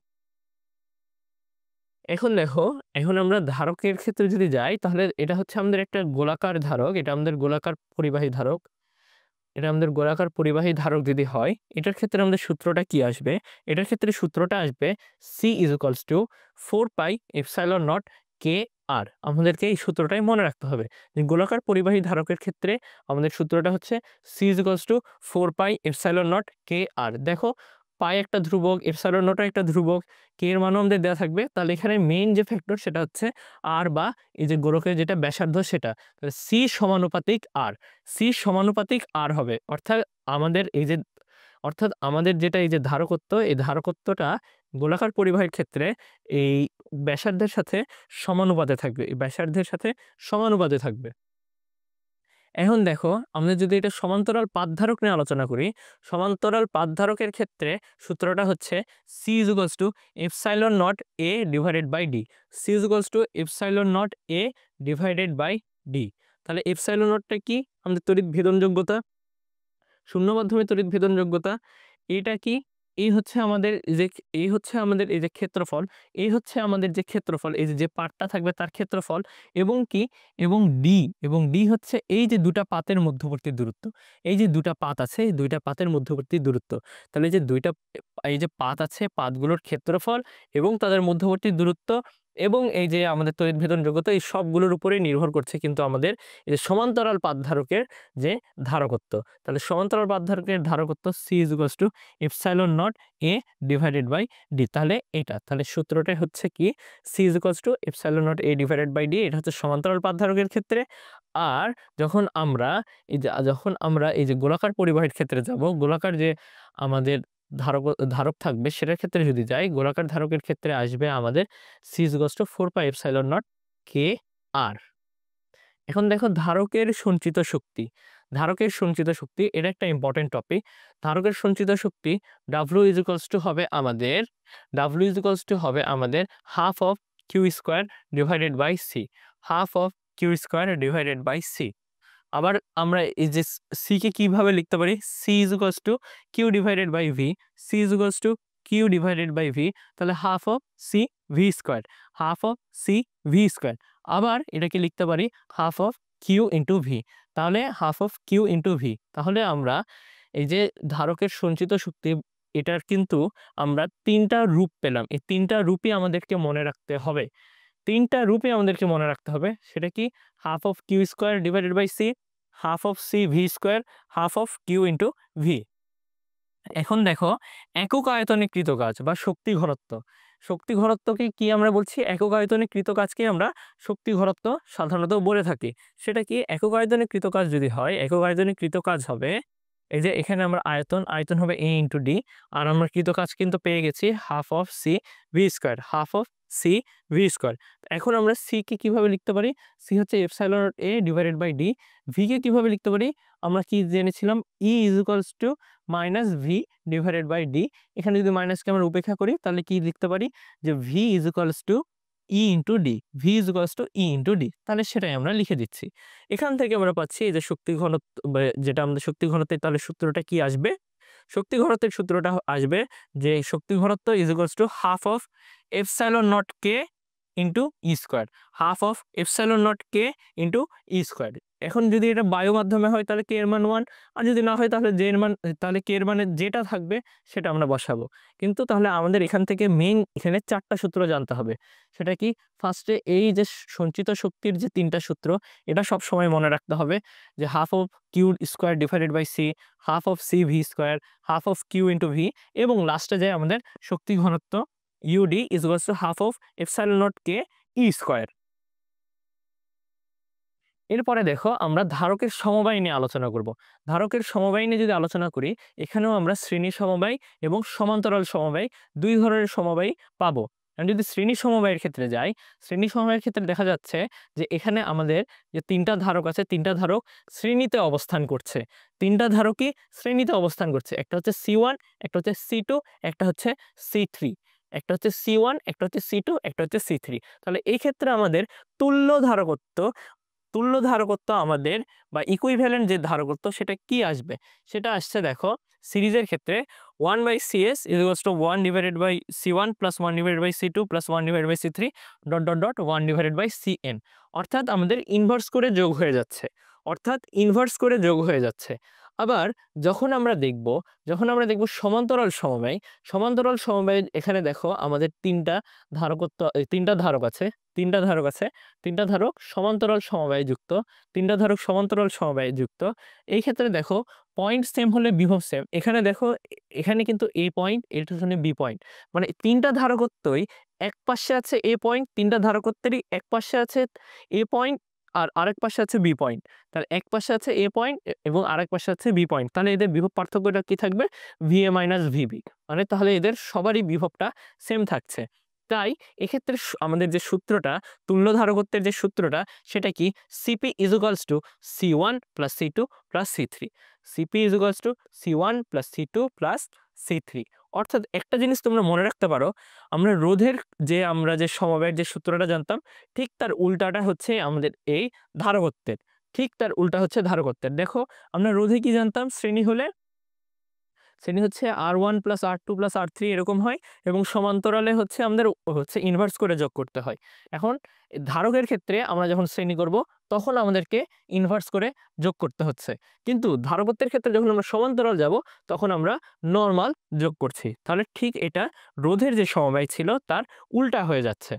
এখন দেখো, এখন আমরা ধারকের ক্ষেত্রে যদি যাই তাহলে এটা হচ্ছে আমাদের একটা গোলাকার ধারক, এটা আমাদের গোলাকার পরিবাহী ধারক। এটা আমাদের গোলাকার পরিবাহী ধারক যদি হয়, এটার ক্ষেত্রে আমাদের সূত্রটা কি আসবে? এটার ক্ষেত্রে সূত্রটা আসবে C is equals to 4 pi epsilon naught K R. আমাদেরকে এই সূত্রটাই মনে রাখতে হবে যে গোলাকার পরিবাহী ধারকের ক্ষেত্রে আমাদের সূত্রটা হচ্ছে C is equals to 4 pi epsilon naught K R. দেখো পাই একটা ধ্রুবক, এপসাইলন নটও একটা ধ্রুবক, কে এর মানও আমাদের দেওয়া থাকবে। তাহলে এখানে মেইন যে ফ্যাক্টর সেটা হচ্ছে আর বা এই যে গোলকের যেটা ব্যাসার্ধ সেটা। তাহলে সি সমানুপাতিক আর, সি সমানুপাতিক আর হবে। অর্থাৎ আমাদের যেটা এই যে ধারকত্ব, এই ধারকত্বটা গোলাকার পরিবাহীর ক্ষেত্রে এই ব্যাসার্ধের সাথে সমানুপাতে থাকবে, এই ব্যাসার্ধের সাথে সমানুপাতে থাকবে। এখন দেখো আমরা যদি এটা সমান্তরাল পাতধারক নিয়ে আলোচনা করি, সমান্তরাল পাতধারকের ক্ষেত্রে সূত্রটা হচ্ছে C is equals to epsilon naught A divided by d. C is equals to epsilon naught A divided by D. তাহলে এপসাইলন নটটা কি? আমাদের তড়িৎ ভেদনযোগ্যতা, শূন্য মাধ্যমে তড়িৎ ভেদনযোগ্যতা। এটা কি? এই হচ্ছে আমাদের যে এই হচ্ছে আমাদের এই যে ক্ষেত্রফল, এই হচ্ছে আমাদের যে ক্ষেত্রফল, এই যে পাতটা থাকবে তার ক্ষেত্রফল এবং কি এবং ডি হচ্ছে এই যে দুটা পাতের মধ্যবর্তী দূরত্ব। এই যে দুটা পাত আছে এই দুইটা পাতের মধ্যবর্তী দূরত্ব। তাহলে এই যে পাত আছে পাতগুলোর ক্ষেত্রফল এবং তাদের মধ্যবর্তী দূরত্ব এবং এই যে আমাদের তড়িৎ ভেদনযোগ্যতা, এই সবগুলোর উপরেই নির্ভর করছে কিন্তু আমাদের এই যে সমান্তরাল পাতধারকের যে ধারকত্ব। তাহলে সমান্তরাল পাতধারকের ধারকত্ব C is equals to epsilon naught A divided by D. তাহলে তাহলে সূত্রটা হচ্ছে কি C is equals to epsilon naught A divided by D. এটা হচ্ছে সমান্তরাল পাতধারকের ক্ষেত্রে। আর যখন আমরা এই যে গোলাকার পরিবাহীর ক্ষেত্রে যাব, গোলাকার যে আমাদের ধারক থাকবে সেটার ক্ষেত্রে যদি যাই, গোলাকার ধারকের ক্ষেত্রে আসবে আমাদের C is equals to 4 pi epsilon naught K R. এখন দেখো ধারকের সঞ্চিত শক্তি, ধারকের সঞ্চিত শক্তি এটা একটা ইম্পর্টেন্ট টপিক। ধারকের সঞ্চিত শক্তি ডাব্লিউ ইজ ইকুয়ালস টু হবে আমাদের half of Q square divided by C, half of Q square divided by C. আবার আমরা এই যে সি কে কিভাবে লিখতে পারি? C is equals to Q divided by V, C is equals to Q divided by V, তাহলে half of C V square, half of C V square. আবার এটাকে লিখতে পারি half of Q into V, তাহলে half of Q into V. তাহলে আমরা এই যে ধারকের সঞ্চিত শক্তি, এটার কিন্তু আমরা তিনটা রূপ পেলাম। এই তিনটা রূপই আমাদেরকে মনে রাখতে হবে, তিনটা রূপে আমাদেরকে মনে রাখতে হবে। সেটা কি? Half of Q square divided by C, half of C V square, half of Q into V. এখন দেখো একক আয়তনে কৃত কাজ বা শক্তি ঘনত্ব, শক্তি ঘনত্বকে কি আমরা বলছি? একক আয়তনে কৃত কাজকে আমরা শক্তি ঘনত্ব সাধারণত বলে থাকি। সেটা কি? একক আয়তনে কৃত কাজ যদি হয়, একক আয়তনে কৃত কাজ হবে এই যে এখানে আমরা আয়তন, আয়তন হবে এ ইন্টু ডি, আর আমরা কৃত কাজ কিন্তু পেয়ে গেছি half of C V square, half of C V square. এখন আমরা সি কে কিভাবে লিখতে পারি? সি হচ্ছে epsilon naught A divided by D. V কে কিভাবে লিখতে পারি? আমরা কি জেনেছিলাম? E is equals to minus V divided by D. এখানে যদি মাইনাসকে আমরা উপেক্ষা করি তাহলে কি লিখতে পারি? যে V is equals two E into D, V is equals two E into D. তাহলে সেটাই আমরা লিখে দিচ্ছি। এখান থেকে আমরা পাচ্ছি এই যে শক্তি ঘনত্ব, যেটা আমাদের শক্তি ঘনত্বের, তাহলে সূত্রটা কি আসবে? শক্তি ঘনত্বের সূত্রটা আসবে যে শক্তি ঘনত্ব is equals to half of epsilon naught K into E square, half of epsilon naught K into E square. এখন যদি এটা বায়ু মাধ্যমে হয় তাহলে কে এর মান 1, আর যদি না হয় তাহলে জে এর মান, তাহলে কে এর মানে যেটা থাকবে সেটা আমরা বসাবো। কিন্তু তাহলে আমাদের এখান থেকে মেইন এখানে 4টা সূত্র জানতে হবে। সেটা কি? ফার্স্টে এই যে সঞ্চিত শক্তির যে 3টা সূত্র, এটা সব সময় মনে রাখতে হবে যে half of Q square divided by C, half of C V square, half of Q into V, এবং লাস্টে যায় আমাদের শক্তি ঘনত্ব u d is equals to half of epsilon naught K E square. এরপরে দেখো আমরা ধারকের সমবায় নিয়ে আলোচনা করব। ধারকের সমবায় নিয়ে যদি আলোচনা করি, এখানেও আমরা শ্রেণী সমবায় এবং সমান্তরাল সমবায়, দুই ধরনের সমবায় পাবো। আমি যদি শ্রেণী সমবায়ের ক্ষেত্রে যাই, শ্রেণী সমবায়ের ক্ষেত্রে দেখা যাচ্ছে যে এখানে আমাদের যে 3টা ধারক আছে, 3টা ধারক শ্রেণীতে অবস্থান করছে। 3টা ধারকই শ্রেণীতে অবস্থান করছে। একটা হচ্ছে C1, একটা হচ্ছে C2, একটা হচ্ছে C3। একটা হচ্ছে C1, একটা হচ্ছে C2, একটা হচ্ছে C3। তাহলে এই ক্ষেত্রে আমাদের তুল্য ধারকত্ব, তুল্য ধারকত্ব আমাদের বা ইকুইভ্যালেন্ট যে ধারকত্ব সেটা কি আসবে? সেটা আসছে দেখো সিরিজের ক্ষেত্রে 1/CS is equals to 1 divided by C1 plus 1 divided by C2 plus 1 divided by C3 dot dot dot 1 divided by Cn। অর্থাৎ আমাদের ইনভার্স করে যোগ হয়ে যাচ্ছে, অর্থাৎ ইনভার্স করে যোগ হয়ে যাচ্ছে। আবার যখন আমরা দেখব, যখন আমরা দেখব সমান্তরাল সমবায়, সমান্তরাল সমবায় এখানে দেখো আমাদের 3টা ধারকত্ব, 3টা ধারক আছে, 3টা ধারক আছে, 3টা ধারক সমান্তরাল সমবায়ে যুক্ত, 3টা ধারক সমান্তরাল সমবায়ে যুক্ত। এই ক্ষেত্রে দেখো পয়েন্ট সেম হলে বিভব সেম। এখানে দেখো এখানে কিন্তু এ পয়েন্ট, এটা হচ্ছে বি পয়েন্ট, মানে 3টা ধারকত্বই এক পাশে আছে এ পয়েন্ট, 3টা ধারকত্বেরই এক পাশে আছে এ পয়েন্ট আর আরেক পাশে আছে বি পয়েন্ট। তাহলে এক পাশে আছে এ পয়েন্ট এবং আরেক পাশে আছে বি পয়েন্ট, তাহলে এদের বিভব পার্থক্যটা কি থাকবে? ভিএ মাইনাস ভিবি, মানে তাহলে এদের সবারই বিভবটা সেম থাকছে। তাই এক্ষেত্রে আমাদের যে সূত্রটা, তুল্য ধারকত্বের যে সূত্রটা, সেটা কি? CP is equals to C1 plus C2 plus C3, CP is equals to C1 plus C2 plus C3। অর্থাৎ একটা জিনিস তোমরা মনে রাখতে পারো, আমরা রোধের যে আমরা যে সমবায়ের যে সূত্রটা জানতাম, ঠিক তার উল্টাটা হচ্ছে আমাদের এই ধারকত্বের, ঠিক তার উল্টা হচ্ছে ধারকত্বের। দেখো আমরা রোধে কি জানতাম? শ্রেণী হলে শ্রেণী হচ্ছে R1 plus R2 plus R3 এরকম হয়, এবং সমান্তরালে হচ্ছে আমাদের হচ্ছে ইনভার্স করে যোগ করতে হয়। এখন ধারকের ক্ষেত্রে আমরা যখন শ্রেণী করব তখন আমাদেরকে ইনভার্স করে যোগ করতে হচ্ছে, কিন্তু ধারকত্বের ক্ষেত্রে যখন আমরা সমান্তরাল যাব তখন আমরা নর্মাল যোগ করছি। তাহলে ঠিক এটা রোধের যে সমবায় ছিল তার উল্টা হয়ে যাচ্ছে।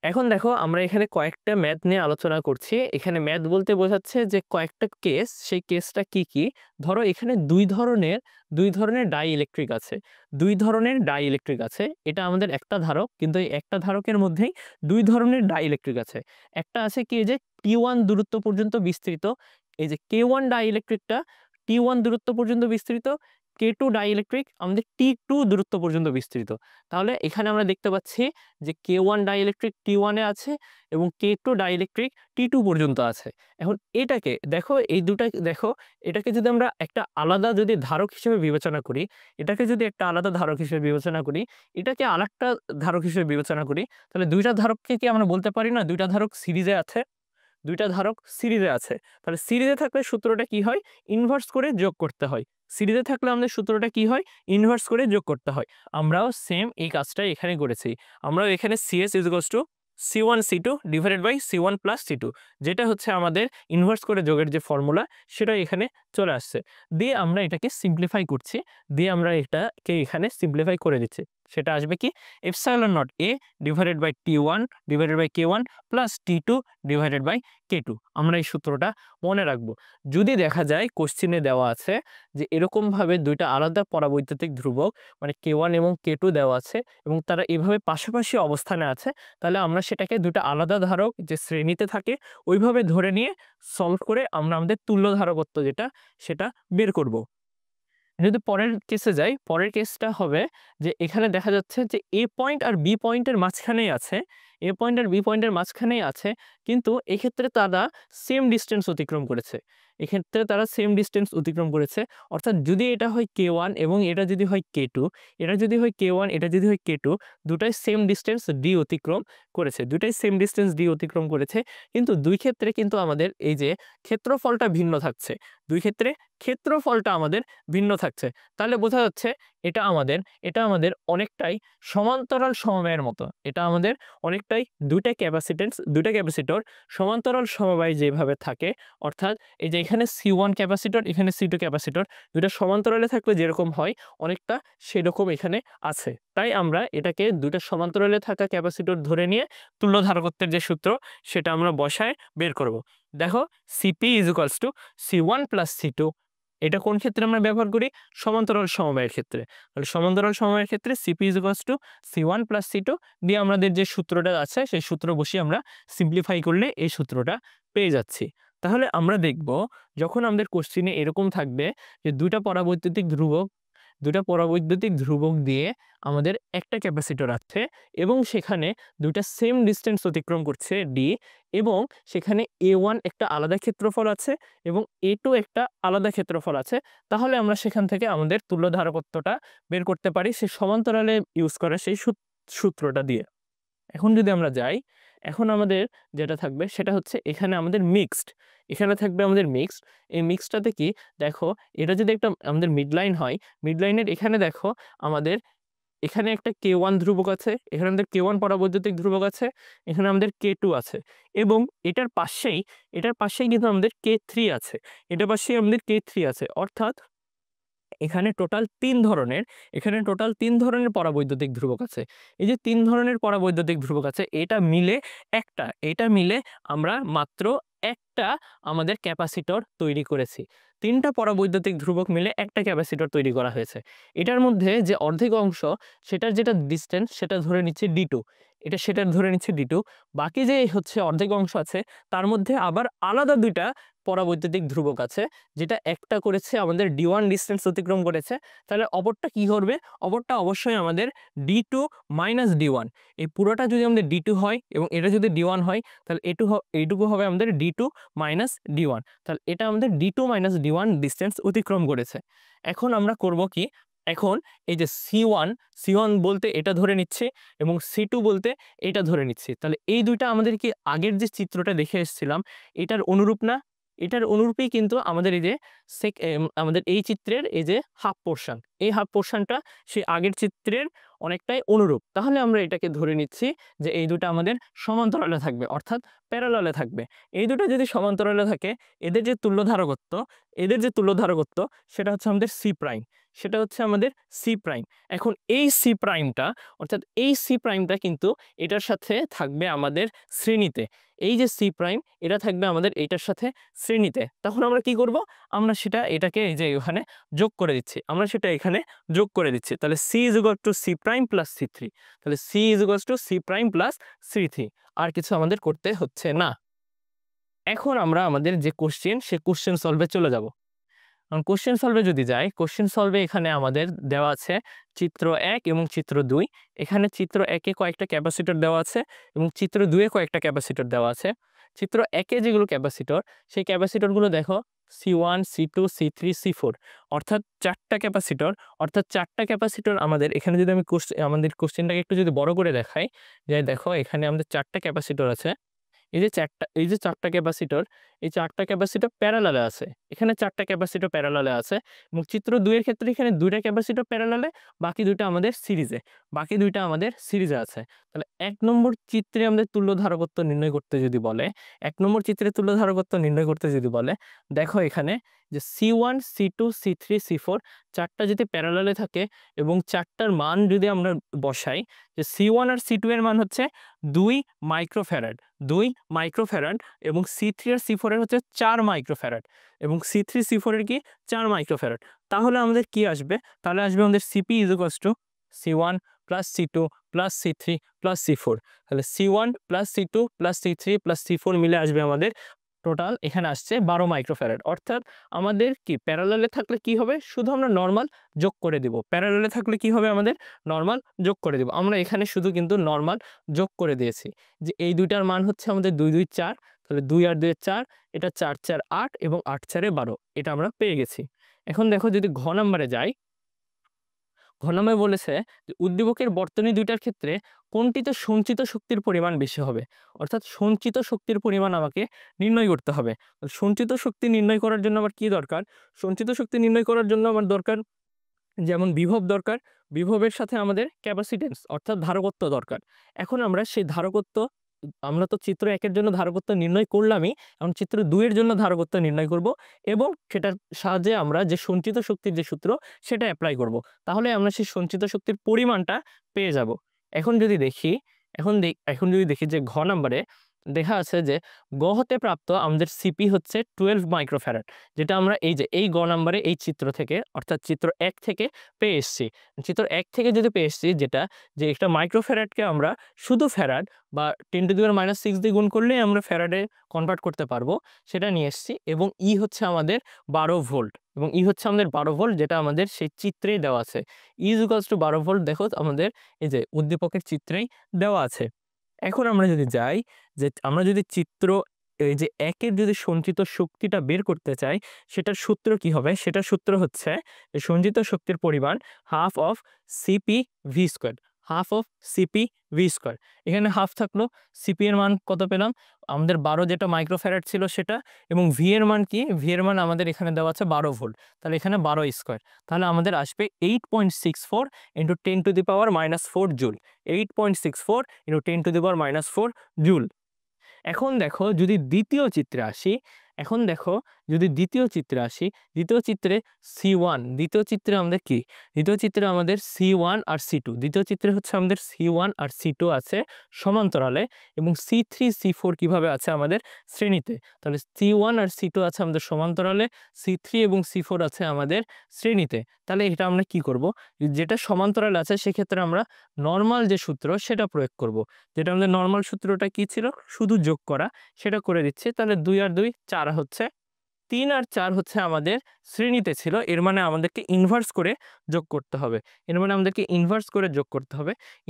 এখন দেখো আমরা এখানে কয়েকটা ম্যাথ নিয়ে আলোচনা করছি। এখানে ম্যাথ বলতে বোঝাচ্ছে যে কয়েকটা কেস, সেই কেসটা কি কি? ধরো এখানে দুই ধরনের ডাই ইলেকট্রিক আছে, দুই ধরনের ডাই ইলেকট্রিক আছে। এটা আমাদের একটা ধারক, কিন্তু এই একটা ধারকের মধ্যেই দুই ধরনের ডাই ইলেকট্রিক আছে। একটা আছে কি যে T1 দূরত্ব পর্যন্ত বিস্তৃত, এই যে K1 ডাই ইলেকট্রিকটা T1 দূরত্ব পর্যন্ত বিস্তৃত, K2 ডাই ইলেকট্রিক আমাদের T2 দূরত্ব পর্যন্ত বিস্তৃত। তাহলে এখানে আমরা দেখতে পাচ্ছি যে K1 ডাইইলেকট্রিক T1 এ আছে এবং K2 ডাইইলেকট্রিক T2 পর্যন্ত আছে। এখন এটাকে দেখো, এই দুটা দেখো, এটাকে যদি আমরা একটা আলাদা যদি ধারক হিসেবে বিবেচনা করি, এটাকে যদি একটা আলাদা ধারক হিসেবে বিবেচনা করি, এটাকে আরেকটা ধারক হিসেবে বিবেচনা করি, তাহলে দুইটা ধারককে কি আমরা বলতে পারি না দুইটা ধারক সিরিজে আছে? দুইটা ধারক সিরিজে আছে, তাহলে সিরিজে থাকলে সূত্রটা কি হয়, ইনভার্স করে যোগ করতে হয়। সিরিজে থাকলে আমাদের সূত্রটা কি হয়, ইনভার্স করে যোগ করতে হয়। আমরাও সেম এই কাজটাই এখানে করেছি। আমরাও এখানে CS equals to C1 C2 divided by C1 plus C2, যেটা হচ্ছে আমাদের ইনভার্স করে যোগের যে ফর্মুলা সেটা এখানে চলে আসছে। দিয়ে আমরা এটাকে সিম্পলিফাই করছি, দিয়ে আমরা এটাকে এখানে সিম্পলিফাই করে দিচ্ছি। সেটা আসবে কি, epsilon naught A divided by T1 divided by K1 plus T2 divided by K2। আমরা এই সূত্রটা মনে রাখবো। যদি দেখা যায় কোশ্চিনে দেওয়া আছে যে এরকমভাবে দুইটা আলাদা পরাবৈদ্যুতিক ধ্রুবক মানে K1 এবং K2 দেওয়া আছে এবং তারা এভাবে পাশাপাশি অবস্থানে আছে, তাহলে আমরা সেটাকে দুইটা আলাদা ধারক যে শ্রেণীতে থাকে ওইভাবে ধরে নিয়ে সলভ করে আমরা আমাদের তুল্য ধারকত্ব যেটা সেটা বের করব। যদি পরের কেসে যাই, পরের কেসটা হবে যে এখানে দেখা যাচ্ছে যে A পয়েন্ট আর B পয়েন্টের মাঝখানেই আছে, A পয়েন্ট আর B পয়েন্টের মাঝখানেই আছে, কিন্তু এক্ষেত্রে তারা সেম ডিসটেন্স অতিক্রম করেছে। এক্ষেত্রে তারা সেম ডিসটেন্স অতিক্রম করেছে, অর্থাৎ যদি এটা হয় K1 এবং এটা যদি হয় K2, এটা যদি হয় K1 এটা যদি হয় K2, দুটাই সেম ডিসটেন্স D অতিক্রম করেছে, দুটাই সেম ডিসটেন্স D অতিক্রম করেছে। কিন্তু দুই ক্ষেত্রে কিন্তু আমাদের এই যে ক্ষেত্রফলটা ভিন্ন থাকছে, দুই ক্ষেত্রে ক্ষেত্রফলটা আমাদের ভিন্ন থাকছে। তাহলে বোঝা যাচ্ছে এটা আমাদের অনেকটাই সমান্তরাল সমবায়ের মতো। এটা আমাদের অনেকটাই দুইটা ক্যাপাসিটর সমান্তরাল সমবায় যেভাবে থাকে, অর্থাৎ এই যে এখানে C1 ক্যাপাসিটর এখানে C2 ক্যাপাসিটর, দুইটা সমান্তরালে থাকলে যেরকম হয় অনেকটা সেরকম এখানে আছে। তাই আমরা এটাকে দুইটা সমান্তরালে থাকা ক্যাপাসিটর ধরে নিয়ে তুল্য ধারকত্বের যে সূত্র সেটা আমরা বসায় বের করব। দেখো CP is equals to C1 plus C2, এটা কোন ক্ষেত্রে আমরা ব্যবহার করি, সমান্তরাল সমবায়ের ক্ষেত্রে। তাহলে সমান্তরাল সমবায়ের ক্ষেত্রে CP is equals to C1 plus C2 দিয়ে আমাদের যে সূত্রটা আছে সেই সূত্র বসিয়ে আমরা সিম্পলিফাই করলে এই সূত্রটা পেয়ে যাচ্ছি। তাহলে আমরা দেখব যখন আমাদের কোশ্চিনে এরকম থাকবে যে দুইটা পরাবৈদ্যুতিক ধ্রুবক দিয়ে আমাদের একটা ক্যাপাসিটর আছে এবং সেখানে দুইটা সেম ডিসটেন্স অতিক্রম করছে D, এবং সেখানে A1 একটা আলাদা ক্ষেত্রফল আছে এবং A2 একটা আলাদা ক্ষেত্রফল আছে, তাহলে আমরা সেখান থেকে আমাদের তুল্য ধারকত্বটা বের করতে পারি সেই সমান্তরালে ইউজ করা সেই সূত্রটা দিয়ে। এখন যদি আমরা যাই, এখন আমাদের যেটা থাকবে সেটা হচ্ছে এখানে আমাদের মিক্সড, এখানে থাকবে আমাদের মিক্সড। এই মিক্সডটাতে কি দেখো, এটা যদি একটা আমাদের মিডলাইন হয়, মিডলাইনের এখানে দেখো আমাদের এখানে একটা K1 ধ্রুবক আছে, এখানে আমাদের K1 পরাবৈদ্যুতিক ধ্রুবক আছে, এখানে আমাদের K2 আছে, এবং এটার পাশেই কিন্তু আমাদের K3 আছে, এটার পাশেই আমাদের K3 আছে, অর্থাৎ এখানে টোটাল তিন ধরনের পরাবৈদ্যুতিক ধ্রুবক আছে। এই যে তিন ধরনের পরাবৈদ্যুতিক ধ্রুবক আছে, এটা মিলে আমরা মাত্র একটা আমাদের ক্যাপাসিটর তৈরি করেছি। তিনটা পরাবৈদ্যুতিক ধ্রুবক মিলে একটা ক্যাপাসিটর তৈরি করা হয়েছে। এটার মধ্যে যে অর্ধেক অংশ সেটার যেটা ডিসটেন্স সেটা ধরে নিচ্ছে D2, সেটা ধরে নিচ্ছে D2। বাকি যে হচ্ছে অর্ধেক অংশ আছে তার মধ্যে আবার আলাদা দুইটা পরাবৈদ্যুতিক ধ্রুবক আছে, যেটা একটা করেছে আমাদের D1 ডিসটেন্স অতিক্রম করেছে, তাহলে অপরটা কি করবে, অপরটা অবশ্যই আমাদের D2 মাইনাস D1। এই পুরোটা যদি আমাদের D2 হয় এবং এটা যদি D1 হয় তাহলে এইটুকু হবে আমাদের D2 মাইনাস D1, তাহলে এটা আমাদের D2 মাইনাস D1 ডিসটেন্স অতিক্রম করেছে। এখন আমরা করব কি, এখন এই যে C1 বলতে এটা ধরে নিচ্ছে এবং C2 বলতে এটা ধরে নিচ্ছি, তাহলে এই দুইটা আমাদের কি আগের যে চিত্রটা দেখে এসেছিলাম এটার অনুরূপ না, এটার অনুরূপই কিন্তু আমাদের এই যে আমাদের এই চিত্রের এই যে হাফ পোর্শন, এই হাফ পোর্শনটা সেই আগের চিত্রের অনেকটাই অনুরূপ। তাহলে আমরা এটাকে ধরে নিচ্ছি যে এই দুটো আমাদের সমান্তরালে থাকবে, অর্থাৎ প্যারালালে থাকবে। এই দুটো যদি সমান্তরালে থাকে এদের যে তুল্যধারকত্ব সেটা হচ্ছে আমাদের C', সেটা হচ্ছে আমাদের C'। এখন এই C''টা অর্থাৎ এই C''টা কিন্তু এটার সাথে থাকবে আমাদের শ্রেণীতে, এই যে C', এটা থাকবে আমাদের এইটার সাথে শ্রেণীতে। তখন আমরা কি করব, আমরা এটাকে এই যে এখানে যোগ করে দিচ্ছি, তাহলে C is equal to C' plus C3, তাহলে C is equal to C' plus C3, আর কিছু আমাদের করতে হচ্ছে না। এখন আমরা আমাদের যে কোশ্চেন সলভে চলে যাব। কোশ্চেন সলভে যদি যাই, কোশ্চেন সলভে এখানে আমাদের দেওয়া আছে চিত্র 1 এবং চিত্র 2। এখানে চিত্র 1-এ কয়েকটা ক্যাপাসিটর দেওয়া আছে এবং চিত্র 2-এ কয়েকটা ক্যাপাসিটর দেওয়া আছে। চিত্র 1-এ যেগুলো ক্যাপাসিটর সেই ক্যাপাসিটরগুলো দেখো C1 C2 C3 C4, অর্থাৎ চারটা ক্যাপাসিটর আমাদের এখানে। যদি আমি আমাদের কোশ্চেনটাকে একটু যদি বড় করে দেখাই, যে দেখো এখানে আমাদের চারটা ক্যাপাসিটর আছে, এই যে চারটা ক্যাপাসিটর, এই চারটা ক্যাপাসিটর প্যারালালে আছে, এখানে চারটা ক্যাপাসিটর প্যারালালে আছে, এবং চিত্র 2 এর ক্ষেত্রে এখানে দুইটা ক্যাপাসিটর প্যারালালে, বাকি দুইটা আমাদের সিরিজে আছে। তাহলে 1 নম্বর চিত্রে আমাদের তুল্য ধারকত্ব নির্ণয় করতে যদি বলে, 1 নম্বর চিত্রে তুল্য ধারকত্ব নির্ণয় করতে যদি বলে, দেখো এখানে যে C1 C2 C3 C4 চারটা যদি প্যারালালে থাকে এবং চারটার মান যদি আমরা বসাই, যে C1 আর C2 এর মান হচ্ছে 2 মাইক্রোফ্যারাড, 2 মাইক্রোফ্যারাড, এবং C3 আর C4 এর হচ্ছে 4 মাইক্রোফ্যারাড, এবং C3 C4 এর কি 4 মাইক্রোফ্যারাড। তাহলে আমাদের কি আসবে? তাহলে আসবে আমাদের CP = C1 plus C2 plus C3 plus C4। তাহলে C1 plus C2 plus C3 plus C4 মিলে আসবে আমাদের টোটাল এখানে আসছে 12 মাইক্রোফ্যারাড। অর্থাৎ আমাদের কি প্যারালালে থাকলে কি হবে? শুধু আমরা নরমাল যোগ করে দিব। প্যারালালে থাকলে কি হবে? আমাদের নরমাল যোগ করে দিব। আমরা এখানে শুধু কিন্তু নরমাল যোগ করে দিয়েছি, যে এই দুইটার মান হচ্ছে আমাদের 2 2 4, তাহলে 2 আর 2 4, এটা 4 4 8 এবং 8 4 12, এটা আমরা পেয়ে গেছি। এখন দেখো যদি ঘ নাম্বারে যাই, ঘ নাম্বারে বলেছে যে উদ্দীপকের বর্তনী দুইটার ক্ষেত্রে কোনটিতে সঞ্চিত শক্তির পরিমাণ বেশি হবে? অর্থাৎ সঞ্চিত শক্তির পরিমাণ আমাকে নির্ণয় করতে হবে। সঞ্চিত শক্তি নির্ণয় করার জন্য আমার কি দরকার? সঞ্চিত শক্তি নির্ণয় করার জন্য আমার দরকার যেমন বিভব দরকার, বিভবের সাথে আমাদের ক্যাপাসিটেন্স অর্থাৎ ধারকত্ব দরকার। এখন আমরা সেই ধারকত্ব, আমরা তো চিত্র 1 এর জন্য ধারকত্ব নির্ণয় করলামই, এখন চিত্র 2 এর জন্য ধারকত্ব নির্ণয় করব, এবং সেটার সাহায্যে আমরা যে সঞ্চিত শক্তির যে সূত্র সেটা অ্যাপ্লাই করব। তাহলে আমরা সেই সঞ্চিত শক্তির পরিমাণটা পেয়ে যাব। এখন যদি দেখি, এখন যদি দেখি যে ঘ নাম্বারে দেখা আছে যে গ হতে প্রাপ্ত আমাদের সিপি হচ্ছে 12 মাইক্রোফ্যারাড, যেটা আমরা এই যে এই গ নাম্বারে এই চিত্র থেকে অর্থাৎ চিত্র 1 থেকে পেয়ে এসেছি। চিত্র 1 থেকে যদি পেয়ে এসেছি যেটা, যে একটা মাইক্রোফ্যারাডকে আমরা শুধু ফ্যারাড বা 10⁻⁶ দিয়ে গুণ করলেই আমরা ফ্যারাডে কনভার্ট করতে পারবো, সেটা নিয়ে এসেছি। এবং ই হচ্ছে আমাদের 12 ভোল্ট, এবং ই হচ্ছে আমাদের 12 ভোল্ট, যেটা আমাদের সেই চিত্রেই দেওয়া আছে। ই = 12 ভোল্ট, দেখো আমাদের এই যে উদ্দীপকের চিত্রেই দেওয়া আছে। এখন আমরা যদি যাই, যে আমরা যদি চিত্র এই যে 1 এর যদি সঞ্চিত শক্তিটা বের করতে চাই, সেটার সূত্র কি হবে? সেটার সূত্র হচ্ছে এই সঞ্চিত শক্তির পরিমাণ half of CP V square, half of CP V square. এখানে হাফ থাকলো, সিপি এর মান কত পেলাম? আমাদের 12 যেটা মাইক্রোফ্যারাড ছিল সেটা, এবং ভি এর মান কি? ভি এর মান আমাদের এখানে দেওয়া আছে 12 ভোল্ট, তাহলে এখানে 12 স্কোয়ার, তাহলে আমাদের আসবে 8.64 × 10⁻⁻4 জুল, 8.64 × 10⁻⁻4 জুল। এখন দেখো যদি দ্বিতীয় চিত্রে আসি, দ্বিতীয় চিত্রে C1, দ্বিতীয় চিত্রে আমাদের কি? দ্বিতীয় চিত্রে আমাদের C1 আর C2, দ্বিতীয় চিত্রে হচ্ছে আমাদের C1 আর C2 আছে সমান্তরালে, এবং C3 C4 কিভাবে আছে আমাদের শ্রেণীতে। তাহলে C1 আর C2 আছে আমাদের সমান্তরালে, C3 এবং C4 আছে আমাদের শ্রেণীতে। তাহলে এটা আমরা কি করব? যেটা সমান্তরালে আছে সেক্ষেত্রে আমরা নরমাল যে সূত্র সেটা প্রয়োগ করব। যেটা আমাদের নরমাল সূত্রটা কি ছিল? শুধু যোগ করা, সেটা করে দিচ্ছি। তাহলে 2 আর 2 4 হচ্ছে, 3 আর 4 হচ্ছে আমাদের শ্রেণীতে ছিল, এর মানে আমাদেরকে ইনভার্স করে যোগ করতে হবে।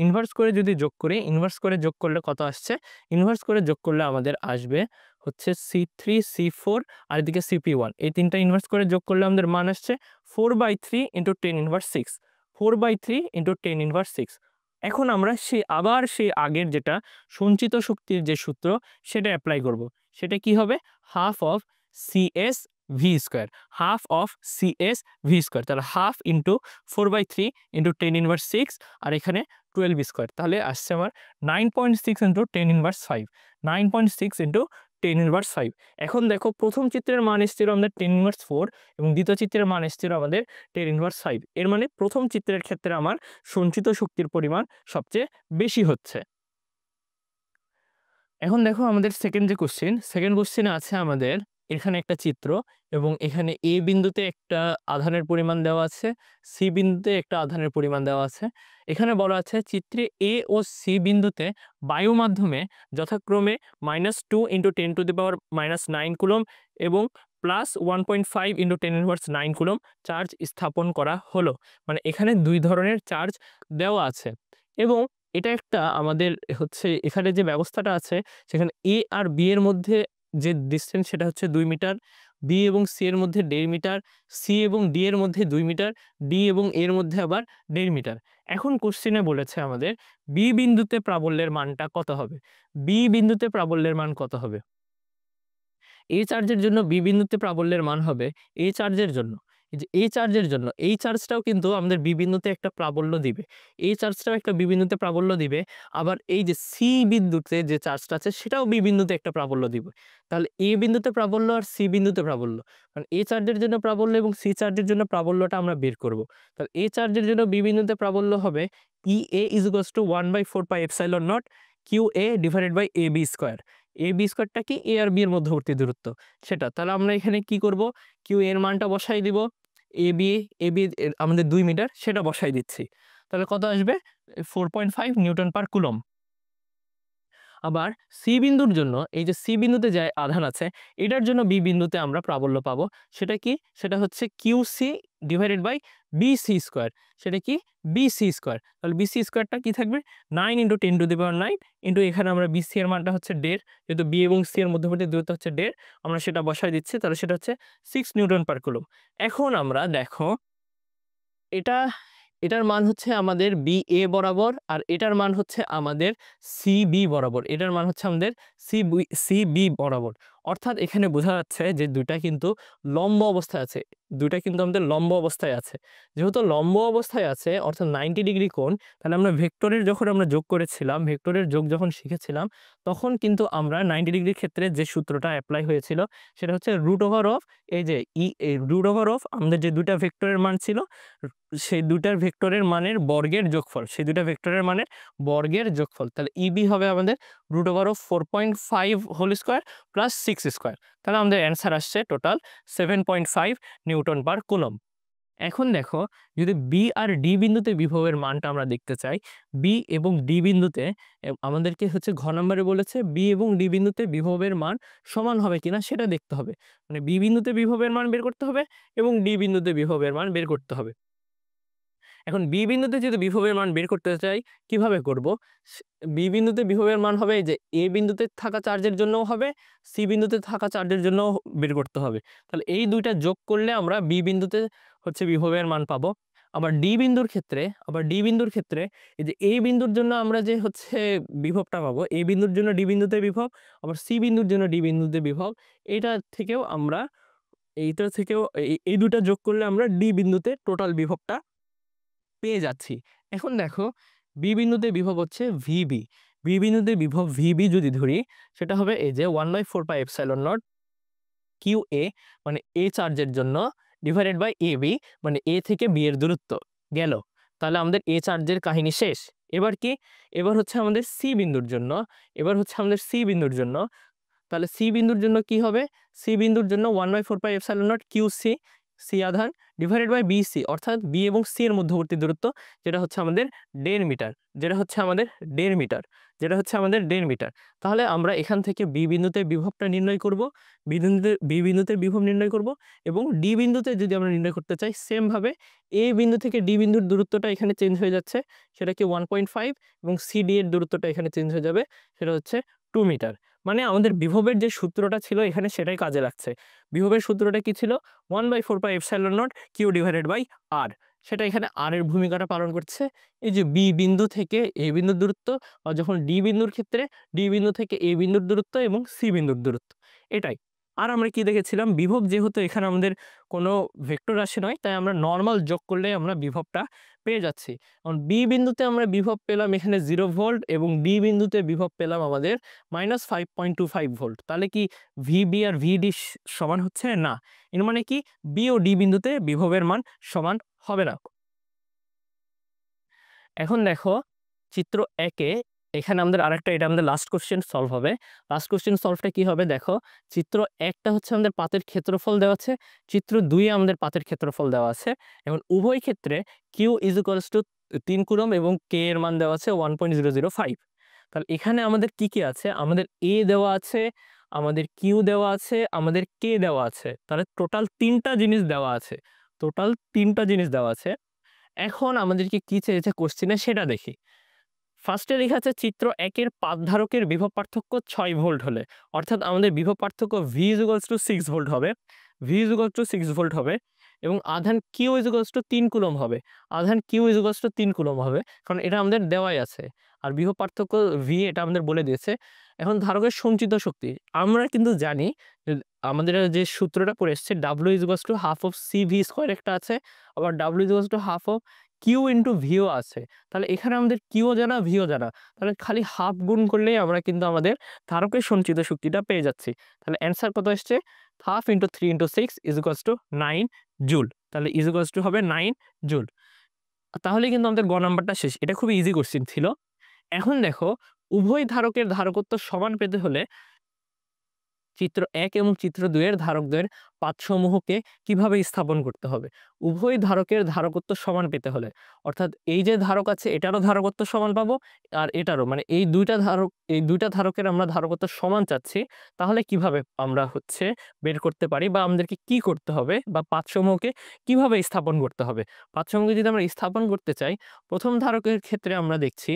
ইনভার্স করে যদি যোগ করি, ইনভার্স করে যোগ করলে কত আসছে? ইনভার্স করে যোগ করলে আমাদের আসবে হচ্ছে C3 C4 আর এদিকে CP1, এই তিনটা ইনভার্স করে যোগ করলে আমাদের মান আসছে 4/3 × 10⁻⁶, 4/3 × 10⁻⁶। এখন আমরা সেই আগের যেটা সঞ্চিত শক্তির যে সূত্র সেটা অ্যাপ্লাই করব। সেটা কি হবে? Half of CS V square, half of CS V square, তাহলে হাফ × 4/3 × 10⁻⁶, আর এখানে 12 স্কোয়ার, তাহলে আসছে আমার 9.6 × 10⁻⁵, 9.6 × 10⁻⁵। এখন দেখো প্রথম চিত্রের মান এসেছিল আমাদের 10⁻⁴, এবং দ্বিতীয় চিত্রের মান এসেছিল আমাদের 10⁻⁵। এর মানে প্রথম চিত্রের ক্ষেত্রে আমার সঞ্চিত শক্তির পরিমাণ সবচেয়ে বেশি হচ্ছে। এখন দেখো আমাদের সেকেন্ড কোশ্চেনে আছে আমাদের এখানে একটা চিত্র, এবং এখানে এ বিন্দুতে একটা আধানের পরিমাণ দেওয়া আছে, সি বিন্দুতে একটা আধানের পরিমাণ দেওয়া আছে। এখানে বলা আছে চিত্রে এ ও সি বিন্দুতে বায়ু মাধ্যমে যথাক্রমে -2 × 10⁻⁹ কুলম্ব এবং +1.5 × 10⁻⁹ কুলম্ব চার্জ স্থাপন করা হলো। মানে এখানে দুই ধরনের চার্জ দেওয়া আছে, এবং এটা একটা আমাদের হচ্ছে এখানে যে ব্যবস্থাটা আছে সেখানে এ আর বি এর মধ্যে যে ডিসটেন্স সেটা হচ্ছে 2 মিটার, বি এবং সি এর মধ্যে 1.5 মিটার, সি এবং ডি এর মধ্যে 2 মিটার, ডি এবং এর মধ্যে আবার 1.5 মিটার। এখন কোশ্চেনে বলেছে আমাদের বি বিন্দুতে প্রাবল্যের মানটা কত হবে? বি বিন্দুতে প্রাবল্যের মান কত হবে? এ চার্জের জন্য বি বিন্দুতে প্রাবল্যের মান হবে এ চার্জের জন্য। এই যে এ চার্জের জন্য এই চার্জটাও কিন্তু আমাদের বি বিন্দুতে একটা প্রাবল্য দিবে। এই চার্জটাও একটা বি বিন্দুতে প্রাবল্য দিবে। আবার এই যে সি বিন্দুতে যে চার্জটা আছে সেটাও বি বিন্দুতে একটা প্রাবল্য দিবে। তাহলে এ বিন্দুতে প্রাবল্য আর সি বিন্দুতে প্রাবল্য। কারণ এ চার্জের জন্য প্রাবল্য এবং সি চার্জের জন্য প্রাবল্যটা আমরা বের করব। তাহলে এ চার্জের জন্য বি বিন্দুতে প্রাবল্য হবে EA = 1/4 pi epsilon naught QA divided by AB square. AB স্কয়ারটা কি? A আর B এর মধ্যবর্তী দূরত্ব সেটা। তাহলে আমরা এখানে কি করব? QA এর মানটা বসাই দিব। AB এর আমাদের 2 মিটার সেটা বসাই দিচ্ছি। তাহলে কত আসবে? 4.5 নিউটন পার কুলম্ব। আবার সি বিন্দুর জন্য এই যে সি বিন্দুতে যে আধান আছে এটার জন্য বি বিন্দুতে আমরা প্রাবল্য পাবো। সেটা কি? সেটা হচ্ছে QC divided by BC square. সেটা কি? BC square. তাহলে BC স্কয়ারটা কি থাকবে? 9 × 10⁹ ইন্টু এখানে আমরা BC এর মানটা হচ্ছে 1.5, যেহেতু B এবং C এর মধ্যবর্তী দূরত্ব হচ্ছে 1.5, আমরা সেটা বসায় দিচ্ছি। তাহলে সেটা হচ্ছে 6 নিউটন পার কুলম্ব। এখন আমরা দেখো এটা এটার মান হচ্ছে আমাদের BA বরাবর আর এটার মান হচ্ছে আমাদের CB বরাবর। এটার মান হচ্ছে আমাদের CB বরাবর। অর্থাৎ এখানে বোঝা যাচ্ছে যে 2টা কিন্তু লম্ব অবস্থায় আছে। 2টা কিন্তু আমাদের লম্ব অবস্থায় আছে। যেহেতু লম্ব অবস্থায় আছে অর্থাৎ 90 ডিগ্রি কোণ, তাহলে আমরা ভেক্টরের যখন আমরা যোগ করেছিলাম, ভেক্টরের যোগ যখন শিখেছিলাম তখন কিন্তু আমরা 90 ডিগ্রির ক্ষেত্রে যে সূত্রটা এপ্লাই হয়েছিল সেটা হচ্ছে √ওভার এই যে √ওভার আমাদের যে 2টা ভেক্টরের মান ছিল সেই 2টার ভেক্টরের মানের বর্গের যোগফল, সেই 2টা ভেক্টরের মানের বর্গের যোগফল। তাহলে EB হবে আমাদের √4.5 হোল স্কয়ার প্লাস 6 স্কয়ার। তাহলে আমাদের অ্যান্সার আসছে টোটাল 7.5 নিউটন পার কুলম্ব। এখন দেখো যদি বি আর ডি বিন্দুতে বিভবের মানটা আমরা দেখতে চাই, বি এবং ডি বিন্দুতে আমাদেরকে হচ্ছে ঘ নম্বরে বলেছে বি এবং ডি বিন্দুতে বিভবের মান সমান হবে কিনা সেটা দেখতে হবে। মানে বি বিন্দুতে বিভবের মান বের করতে হবে এবং ডি বিন্দুতে বিভবের মান বের করতে হবে। এখন বি বিন্দুতে যদি বিভবের মান বের করতে চাই কিভাবে করব? বি বিন্দুতে বিভবের মান হবে এই যে এ বিন্দুতে থাকা চার্জের জন্যও হবে, সি বিন্দুতে থাকা চার্জের জন্যও বের করতে হবে। তাহলে এই দুইটা যোগ করলে আমরা বি বিন্দুতে হচ্ছে বিভবের মান পাবো। আবার ডি বিন্দুর ক্ষেত্রে এই যে এ বিন্দুর জন্য আমরা যে হচ্ছে বিভবটা পাবো, এ বিন্দুর জন্য ডি বিন্দুতে বিভব, আবার সি বিন্দুর জন্য ডি বিন্দুতে বিভব, এইটা থেকেও এই দুটা যোগ করলে আমরা ডি বিন্দুতে টোটাল বিভবটা পেয়ে যাচ্ছি। এখন দেখো বি বিন্দুতে বিভব হচ্ছে ভিবি। বি বিন্দুতে বিভব ভিবি যদি ধরি সেটা হবে এই যে 1/4 পাই এপসাইলন নট QA মানে এ চার্জের জন্য ডিভাইডেড বাই AB মানে এ থেকে বি এর দূরত্ব গেল। তাহলে আমাদের এ চার্জের কাহিনী শেষ। এবার কি? এবার হচ্ছে আমাদের সি বিন্দুর জন্য। তাহলে সি বিন্দুর জন্য কি হবে? সি বিন্দুর জন্য 1/4 pi epsilon naught QC C আধান ডিভাইডেড বাই BC অর্থাৎ বি এবং সি এর মধ্যবর্তী দূরত্ব যেটা হচ্ছে আমাদের 1.5 মিটার, যেটা হচ্ছে আমাদের 1.5 মিটার। তাহলে আমরা এখান থেকে বি বিন্দুতে বিভবটা নির্ণয় করব, বি বিন্দুতে বিভব নির্ণয় করব এবং ডি বিন্দুতে যদি আমরা নির্ণয় করতে চাই সেম ভাবে এ বিন্দু থেকে ডি বিন্দুর দূরত্বটা এখানে চেঞ্জ হয়ে যাচ্ছে, সেটা কি 1.5 এবং CD এর দূরত্বটা এখানে চেঞ্জ হয়ে যাবে, সেটা হচ্ছে 2 মিটার। মানে আমাদের বিভবের যে সূত্রটা ছিল এখানে সেটাই কাজে লাগছে। বিভবের সূত্রটা কি ছিল? 1/4 pi epsilon naught Q divided by R। সেটা এখানে R এর ভূমিকাটা পালন করছে। এই যে বি বিন্দু থেকে এ বিন্দুর দূরত্ব, আর যখন ডি বিন্দুর ক্ষেত্রে ডি বিন্দু থেকে এ বিন্দুর দূরত্ব এবং সি বিন্দুর দূরত্ব, এটাই। আর আমরা কি দেখেছিলাম? বিভব যেহেতু এখানে আমাদের কোনো ভেক্টর রাশি নয় তাই আমরা নর্মাল যোগ করলে আমরা বিভবটা পেয়ে যাচ্ছি। কারণ বি বিন্দুতে আমরা বিভব পেলাম এখানে 0 ভোল্ট এবং ডি বিন্দুতে বিভব পেলাম আমাদের -5.25 ভোল্ট। তাহলে কি ভিবি আর ভিডি সমান হচ্ছে? না। এর মানে কি বি ও ডি বিন্দুতে বিভবের মান সমান হবে না। এখন দেখো চিত্র 1-এ এখানে আমাদের আরেকটা, এটা আমাদের লাস্ট কোশ্চেন সলভ হবে। লাস্ট কোশ্চেন সলভটা কি হবে দেখো, চিত্র 1টা হচ্ছে আমাদের পাতের ক্ষেত্রফল দেওয়া আছে, চিত্র 2-এ আমাদের পাতের ক্ষেত্রফল দেওয়া আছে। এখন উভয় ক্ষেত্রে Q = 3 কুলম্ব এবং K এর মান দেওয়া আছে 1.005। তাহলে এখানে আমাদের কি কি আছে? আমাদের A দেওয়া আছে, আমাদের Q দেওয়া আছে, আমাদের K দেওয়া আছে। তাহলে টোটাল 3টা জিনিস দেওয়া আছে। এখন আমাদেরকে কি চেয়েছে কোশ্চেনে সেটা দেখি। ফার্স্টে লেখা আছে চিত্র 1-এর পাতধারকের বিভব পার্থক্য 6 ভোল্ট হলে, অর্থাৎ আমাদের বিভব পার্থক্য V = 6 ভোল্ট হবে। V is equals to 6 volt হবে এবং আধান q is equals to 3 coulomb হবে। আধান q is equals to 3 coulomb হবে, কারণ এটা আমাদের দেওয়াই আছে। আর বিভব পার্থক্য ভি এটা আমাদের বলে দিয়েছে। এখন ধারকের সঞ্চিত শক্তি আমরা কিন্তু জানি যে আমাদের যে সূত্রটা পড়ে এসছে W is equals to half of C V square একটা আছে, আবার W is equals to half of Q into ভিও আছে। তাহলে এখানে আমাদের কিউও জানা ভিও জানা, তাহলে খালি হাফ গুণ করলেই আমরা কিন্তু আমাদের ধারকের সঞ্চিত শক্তিটা পেয়ে যাচ্ছি। তাহলে অ্যান্সার কত এসছে, half into 3 into 6 is equals two 9 joule. তাহলে ইজ ইকুয়ালস টু হবে 9 জুল। তাহলে কিন্তু আমাদের গ নাম্বারটা শেষ। এটা খুবই ইজি কোশ্চেন ছিল। এখন দেখো উভয় ধারকের ধারকত্ব সমান পেতে হলে চিত্র 1 এবং চিত্র 2 এর ধারকদের পাতসমূহকে কিভাবে স্থাপন করতে হবে। উভয় ধারকের ধারকত্ব সমান পেতে হলে, অর্থাৎ এই যে ধারক আছে এটারও ধারকত্ব সমান পাবো, আর এটারও, মানে এই দুইটা ধারকের আমরা ধারকত্ব সমান চাচ্ছি। তাহলে কিভাবে আমরা বের করতে পারি, বা আমাদেরকে কি করতে হবে, বা পাতসমূহকে কিভাবে স্থাপন করতে হবে। পাতসমূহকে যদি আমরা স্থাপন করতে চাই, প্রথম ধারকের ক্ষেত্রে আমরা দেখছি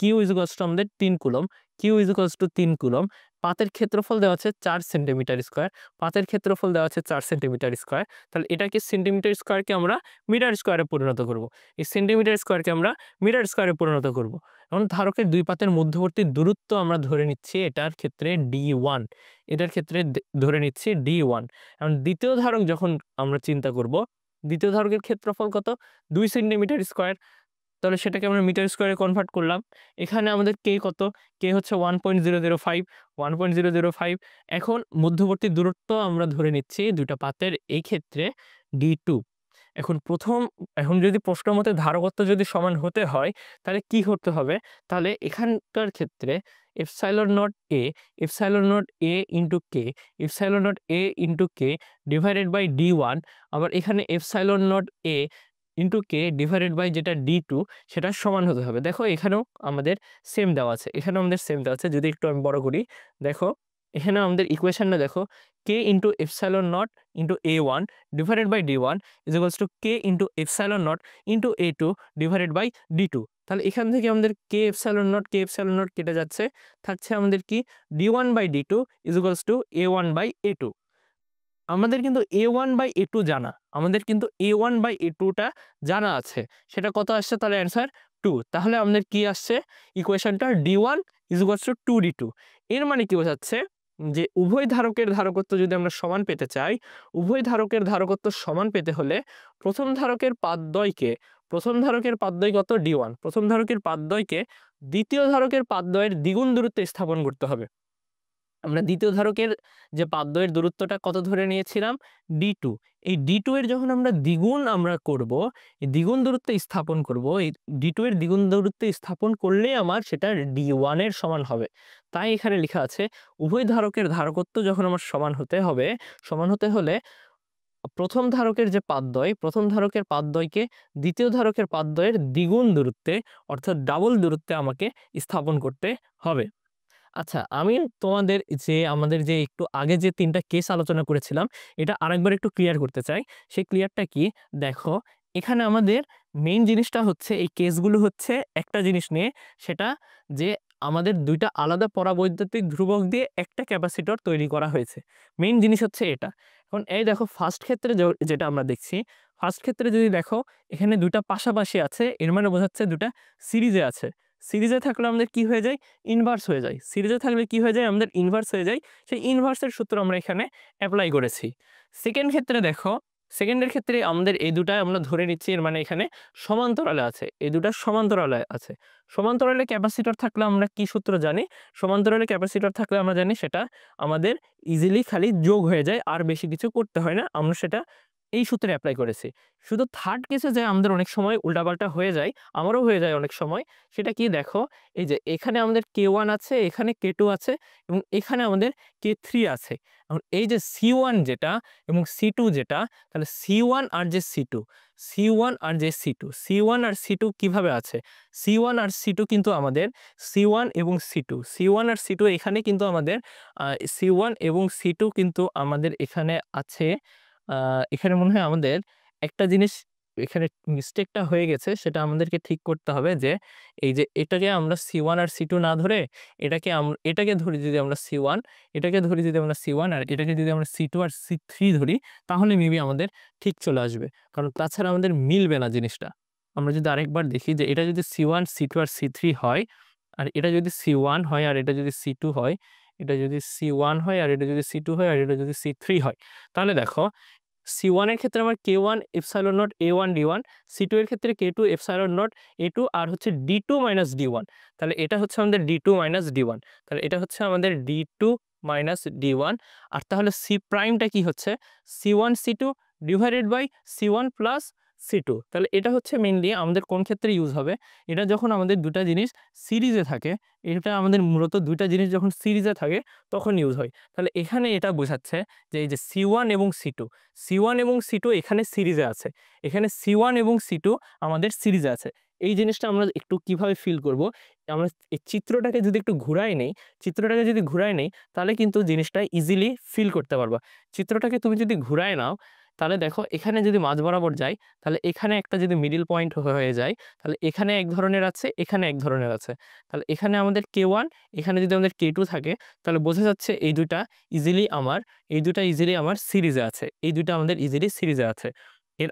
কিউ ইজ ইকুয়ালস টু আমাদের 3 coulomb, q is equals to 3 coulomb. পাতের ক্ষেত্রফল দেওয়া আছে 4 সেন্টিমিটার স্কোয়ার, পাতের ক্ষেত্রফল দেওয়া আছে 4 সেন্টিমিটার স্কোয়ার। তাহলে এটাকে সেন্টিমিটার স্কোয়ারকে আমরা মিটার স্কোয়ারে পরিণত করব, এই সেন্টিমিটার স্কোয়ারকে আমরা মিটার স্কোয়ারে পরিণত করব। এখন ধারকের দুই পাতের মধ্যবর্তী দূরত্ব আমরা ধরে নিচ্ছি এটার ক্ষেত্রে D1, এটার ক্ষেত্রে ধরে নিচ্ছি D1। এখন দ্বিতীয় ধারক যখন আমরা চিন্তা করব, দ্বিতীয় ধারকের ক্ষেত্রফল কত, 2 সেন্টিমিটার স্কোয়ার। তাহলে সেটাকে আমরা মিটার স্কোয়ারে কনভার্ট করলাম। এখানে আমাদের কে কত, কে হচ্ছে 1.005, 1.005। এখন মধ্যবর্তী দূরত্ব আমরা ধরে নিচ্ছি দুইটা পাতের, এই ক্ষেত্রে D2। এখন যদি প্রশ্ন মতে ধারকত্ব যদি সমান হতে হয় তাহলে কি করতে হবে, তাহলে এখানকার ক্ষেত্রে epsilon naught A into K, epsilon naught A into K divided by D1, আবার এখানে epsilon naught A into K divided by যেটা D2 সেটা সমান হতে হবে। দেখো এখানেও আমাদের সেম দেওয়া আছে, এখানেও আমাদের সেম দেওয়া আছে। যদি একটু আমি বড় করি, দেখো এখানে আমাদের ইকুয়েশনটা দেখো, K into epsilon naught into A1 divided by D1 is equals to K into epsilon naught into A2 divided by D2। তাহলে এখান থেকে আমাদের কে এপসাইলন নট কেটে যাচ্ছে, থাকছে আমাদের কি D1 by D2 is equals to A1 by A2। আমাদের কিন্তু A1 বাই A2 জানা, আমাদের কিন্তু A1 বাই A2টা জানা আছে, সেটা কত আসছে, তাহলে অ্যান্সার 2। তাহলে আমাদের কি আসছে, ইকুয়েশনটা D1 is equals two 2D2। এর মানে কি বোঝাচ্ছে, যে উভয় ধারকের ধারকত্ব যদি আমরা সমান পেতে চাই, উভয় ধারকের ধারকত্ব সমান পেতে হলে প্রথম ধারকের পাতদ্বয় কত, D1, প্রথম ধারকের পাতদ্বয়কে দ্বিতীয় ধারকের পাতদ্বয়ের দ্বিগুণ দূরত্বে স্থাপন করতে হবে। আমরা দ্বিতীয় ধারকের যে পাতদ্বয়ের দূরত্বটা কত ধরে নিয়েছিলাম, D2। এই D2 এর যখন আমরা দ্বিগুণ করব, এই দ্বিগুণ দূরত্বে স্থাপন করব, এই D2 এর দ্বিগুণ দূরত্বে স্থাপন করলেই আমার সেটা D1 এর সমান হবে। তাই এখানে লেখা আছে উভয় ধারকের ধারকত্ব যখন আমার সমান হতে হলে প্রথম ধারকের যে প্রথম ধারকের পাতদ্বয়কে দ্বিতীয় ধারকের পাতদ্বয়ের দ্বিগুণ দূরত্বে, অর্থাৎ ডাবল দূরত্বে আমাকে স্থাপন করতে হবে। আচ্ছা, আমি আমাদের যে একটু আগে যে 3টা কেস আলোচনা করেছিলাম, এটা আরেকবার একটু ক্লিয়ার করতে চাই। সেই ক্লিয়ারটা কি, দেখো এখানে আমাদের মেইন জিনিসটা হচ্ছে, এই কেসগুলো হচ্ছে একটা জিনিস নিয়ে, সেটা যে আমাদের দুইটা আলাদা পরাবৈদ্যুতিক ধ্রুবক দিয়ে একটা ক্যাপাসিটর তৈরি করা হয়েছে। মেইন জিনিস হচ্ছে এটা। এখন এই দেখো ফার্স্ট ক্ষেত্রে যেটা আমরা দেখছি, ফার্স্ট ক্ষেত্রে যদি দেখো এখানে দুইটা পাশাপাশি আছে, এর মানে বোঝাচ্ছে দুটা সিরিজে আছে। সিরিজে থাকলে আমাদের কি হয়ে যায়, ইনভার্স হয়ে যায়। সিরিজে থাকলে কি হয়ে যায়, আমাদের ইনভার্স হয়ে যায়। সেই ইনভার্সের সূত্র আমরা এখানে অ্যাপ্লাই করেছি। সেকেন্ড ক্ষেত্রে দেখো, সেকেন্ডের ক্ষেত্রে আমাদের এই দুটা আমরা ধরে নিচ্ছি, এর মানে এখানে সমান্তরালে আছে, এই দুটা সমান্তরালে আছে। সমান্তরালে ক্যাপাসিটর থাকলে আমরা কি সূত্র জানি, সমান্তরালে ক্যাপাসিটর থাকলে আমরা জানি সেটা আমাদের ইজিলি খালি যোগ হয়ে যায়, আর বেশি কিছু করতে হয় না। আমরা সেটা এই সূত্রে অ্যাপ্লাই করেছি। শুধু থার্ড কেসে যে আমাদের অনেক সময় উল্টাপাল্টা হয়ে যায়, আমারও হয়ে যায় অনেক সময়, সেটা কি দেখো, এই যে এখানে আমাদের K1 আছে, এখানে K2 আছে, এবং এখানে আমাদের K3 আছে। এখন এই যে C1 যেটা এবং C2 যেটা, তাহলে C1 আর যে C1 আর C2 কিভাবে আছে, C1 আর C2 কিন্তু আমাদের C1 এবং C2 আর C2 এখানে কিন্তু আমাদের C1 এবং C2 কিন্তু আমাদের এখানে আছে। এখানে মনে হয় আমাদের একটা জিনিস এখানে মিস্টেকটা হয়ে গেছে সেটা আমাদেরকে ঠিক করতে হবে যে এই যে এটাকে আমরা C1 আর C2 না ধরে এটাকে ধরি যদি আমরা C1, এটাকে ধরি যদি আমরা C1 আর এটাকে যদি আমরা C2 আর C3 ধরি তাহলে মেবি আমাদের ঠিক চলে আসবে। কারণ তাছাড়া আমাদের মিলবে না জিনিসটা। আমরা যদি আরেকবার দেখি যে এটা যদি C1, C2 আর C3 হয়, আর এটা যদি C1 হয় আর এটা যদি C2 হয়, এটা যদি C1 হয় আর এটা যদি C2 হয় আর এটা যদি C3 হয়, তাহলে দেখো C1 এর ক্ষেত্রে আমার K1 epsilon not A1 D1, C2 এর ক্ষেত্রে K2 এপসাইলন নট A2 আর হচ্ছে D2 মাইনাস D1। তাহলে এটা হচ্ছে আমাদের D2 মাইনাস D1। তাহলে এটা হচ্ছে আমাদের D2 মাইনাস D1। আর তাহলে C প্রাইমটা কি হচ্ছে C1 C2 divided by C1 plus C2। তাহলে এটা হচ্ছে মেইনলি আমাদের কোন ক্ষেত্রে ইউজ হবে, এটা যখন আমাদের দুটা জিনিস সিরিজে থাকে, এটা আমাদের মূলত দুইটা জিনিস যখন সিরিজে থাকে তখন ইউজ হয়। তাহলে এখানে এটা বোঝাচ্ছে যে এই যে C1 এবং C2, C1 এবং C2 এখানে সিরিজে আছে, এখানে C1 এবং C2 আমাদের সিরিজে আছে। এই জিনিসটা আমরা একটু কিভাবে ফিল করব, আমরা এই চিত্রটাকে যদি একটু ঘুরাই নেই, চিত্রটাকে যদি ঘুরাই নেই তাহলে কিন্তু জিনিসটা ইজিলি ফিল করতে পারবা। চিত্রটাকে তুমি যদি ঘুরায় নাও তাহলে দেখো এখানে যদি মাঝ বরাবর যাই তাহলে এখানে একটা যদি মিডল পয়েন্ট হয়ে যায় তাহলে এখানে এক ধরনের আছে, এখানে এক ধরনের আছে। তাহলে এখানে আমাদের K1, এখানে যদি আমাদের K2 থাকে তাহলে বোঝা যাচ্ছে এই দুটা ইজিলি আমার সিরিজে আছে, এই দুইটা আমাদের ইজিলি সিরিজে আছে। এর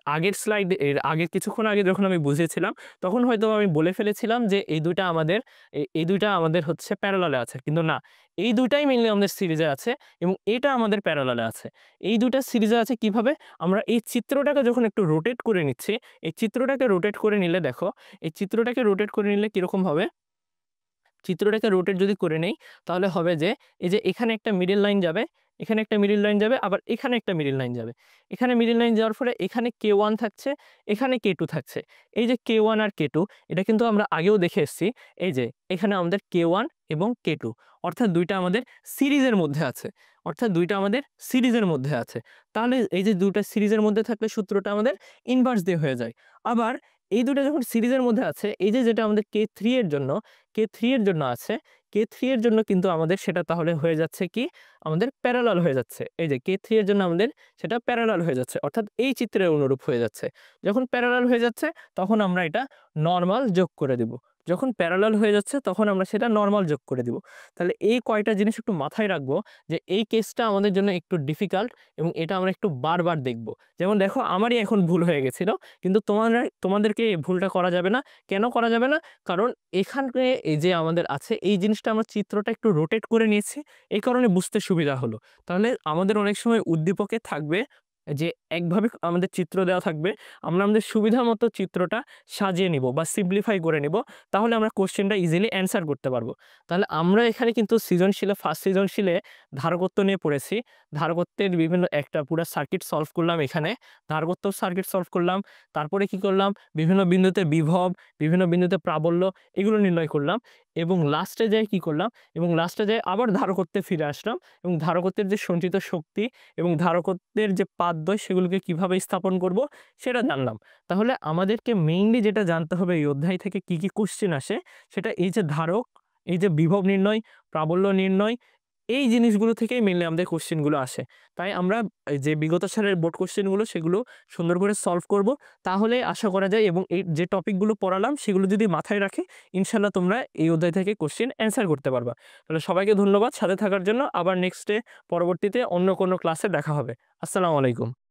আগের কিছুক্ষণ আগে যখন আমি বুঝিয়েছিলাম তখন হয়তো আমি বলে ফেলেছিলাম যে এই দুইটা আমাদের হচ্ছে প্যারালালে আছে, কিন্তু না, এই দুইটাই মেইনলি আমাদের সিরিজে আছে এবং এটা আমাদের প্যারালালে আছে। এই দুইটা সিরিজে আছে কিভাবে, আমরা এই চিত্রটাকে যখন একটু রোটেট করে নিচ্ছি, এই চিত্রটাকে রোটেট করে নিলে দেখো, এই চিত্রটাকে রোটেট করে নিলে কিরকম হবে, চিত্রটাকে রোটেট যদি করে নেই তাহলে হবে যে এই যে এখানে একটা মিডল লাইন যাবে, এখানে একটা মিডল লাইন যাবে, আবার এখানে একটা মিডল লাইন যাবে। এখানে মিডল লাইন যাওয়ার ফলে এখানে K1 থাকছে, এখানে K2 থাকছে। এই যে K1 আর K2 এটা কিন্তু আমরা আগেও দেখে এসেছি, এই যে এখানে আমাদের K1 এবং K2 অর্থাৎ দুইটা আমাদের সিরিজের মধ্যে আছে, অর্থাৎ দুইটা আমাদের সিরিজের মধ্যে আছে। তাহলে এই যে দুইটা সিরিজের মধ্যে থাকলে সূত্রটা আমাদের ইনভার্স দিয়ে হয়ে যায়। আবার এই দুটো যখন সিরিজের মধ্যে আছে, এই যে যেটা আমাদের K3 এর জন্য, K3 এর জন্য আছে, K3 এর জন্য কিন্তু আমাদের সেটা তাহলে হয়ে যাচ্ছে কি, আমাদের প্যারালাল হয়ে যাচ্ছে। এই যে K3 এর জন্য আমাদের সেটা প্যারালাল হয়ে যাচ্ছে, অর্থাৎ এই চিত্রের অনুরূপ হয়ে যাচ্ছে। যখন প্যারালাল হয়ে যাচ্ছে তখন আমরা এটা নরমাল যোগ করে দিব। যখন প্যারালাল হয়ে যাচ্ছে তখন আমরা সেটা নরমাল যোগ করে দিব। তাহলে এই কয়টা জিনিস একটু মাথায় রাখবো যে এই কেসটা আমাদের জন্য একটু ডিফিকাল্ট এবং এটা আমরা একটু বারবার দেখব। যেমন দেখো আমারই এখন ভুল হয়ে গেছিল, কিন্তু তোমাদেরকে এই ভুলটা করা যাবে না। কেন করা যাবে না? কারণ এখানে এই যে আমাদের আছে এই জিনিসটা আমরা চিত্রটা একটু রোটেট করে নিয়েছি, এই কারণে বুঝতে সুবিধা হলো। তাহলে আমাদের অনেক সময় উদ্দীপকে থাকবে যে একভাবে আমাদের চিত্র দেওয়া থাকবে, আমরা আমাদের সুবিধা মতো চিত্রটা সাজিয়ে নিব বা সিম্পলিফাই করে নিব, তাহলে আমরা কোশ্চেনটা ইজিলি অ্যান্সার করতে পারবো। তাহলে আমরা এখানে কিন্তু ফার্স্ট সৃজনশীলে ধারকত্ব নিয়ে পড়েছি। ধারকত্বের বিভিন্ন একটা পুরো সার্কিট সলভ করলাম, এখানে ধারকত্ব সার্কিট সলভ করলাম। তারপরে কি করলাম, বিভিন্ন বিন্দুতে বিভব, বিভিন্ন বিন্দুতে প্রাবল্য, এগুলো নির্ণয় করলাম। এবং লাস্টে যেয়ে কি করলাম, এবং লাস্টে যেয়ে আবার ধারকত্বে ফিরে আসলাম এবং ধারকত্বের যে সঞ্চিত শক্তি এবং ধারকত্বের যে পাদদ্বয় সেগুলোকে কিভাবে স্থাপন করব সেটা জানলাম। তাহলে আমাদেরকে মেইনলি যেটা জানতে হবে এই অধ্যায় থেকে কি কি কোশ্চেন আসে, সেটা এই যে ধারক, এই যে বিভব নির্ণয়, প্রাবল্য নির্ণয়, এই জিনিসগুলো থেকেই মেইনলি আমাদের কোশ্চেনগুলো আসে। তাই আমরা এই যে বিগত সালের বোর্ড কোশ্চেনগুলো সেগুলো সুন্দর করে সলভ করব, তাহলে আশা করা যায় এবং এই যে টপিকগুলো পড়ালাম সেগুলো যদি মাথায় রাখে ইনশাল্লাহ তোমরা এই অধ্যায় থেকে কোশ্চেন অ্যান্সার করতে পারবা। তাহলে সবাইকে ধন্যবাদ সাথে থাকার জন্য। আবার নেক্সটে পরবর্তীতে অন্য কোনো ক্লাসে দেখা হবে। আসসালামু আলাইকুম।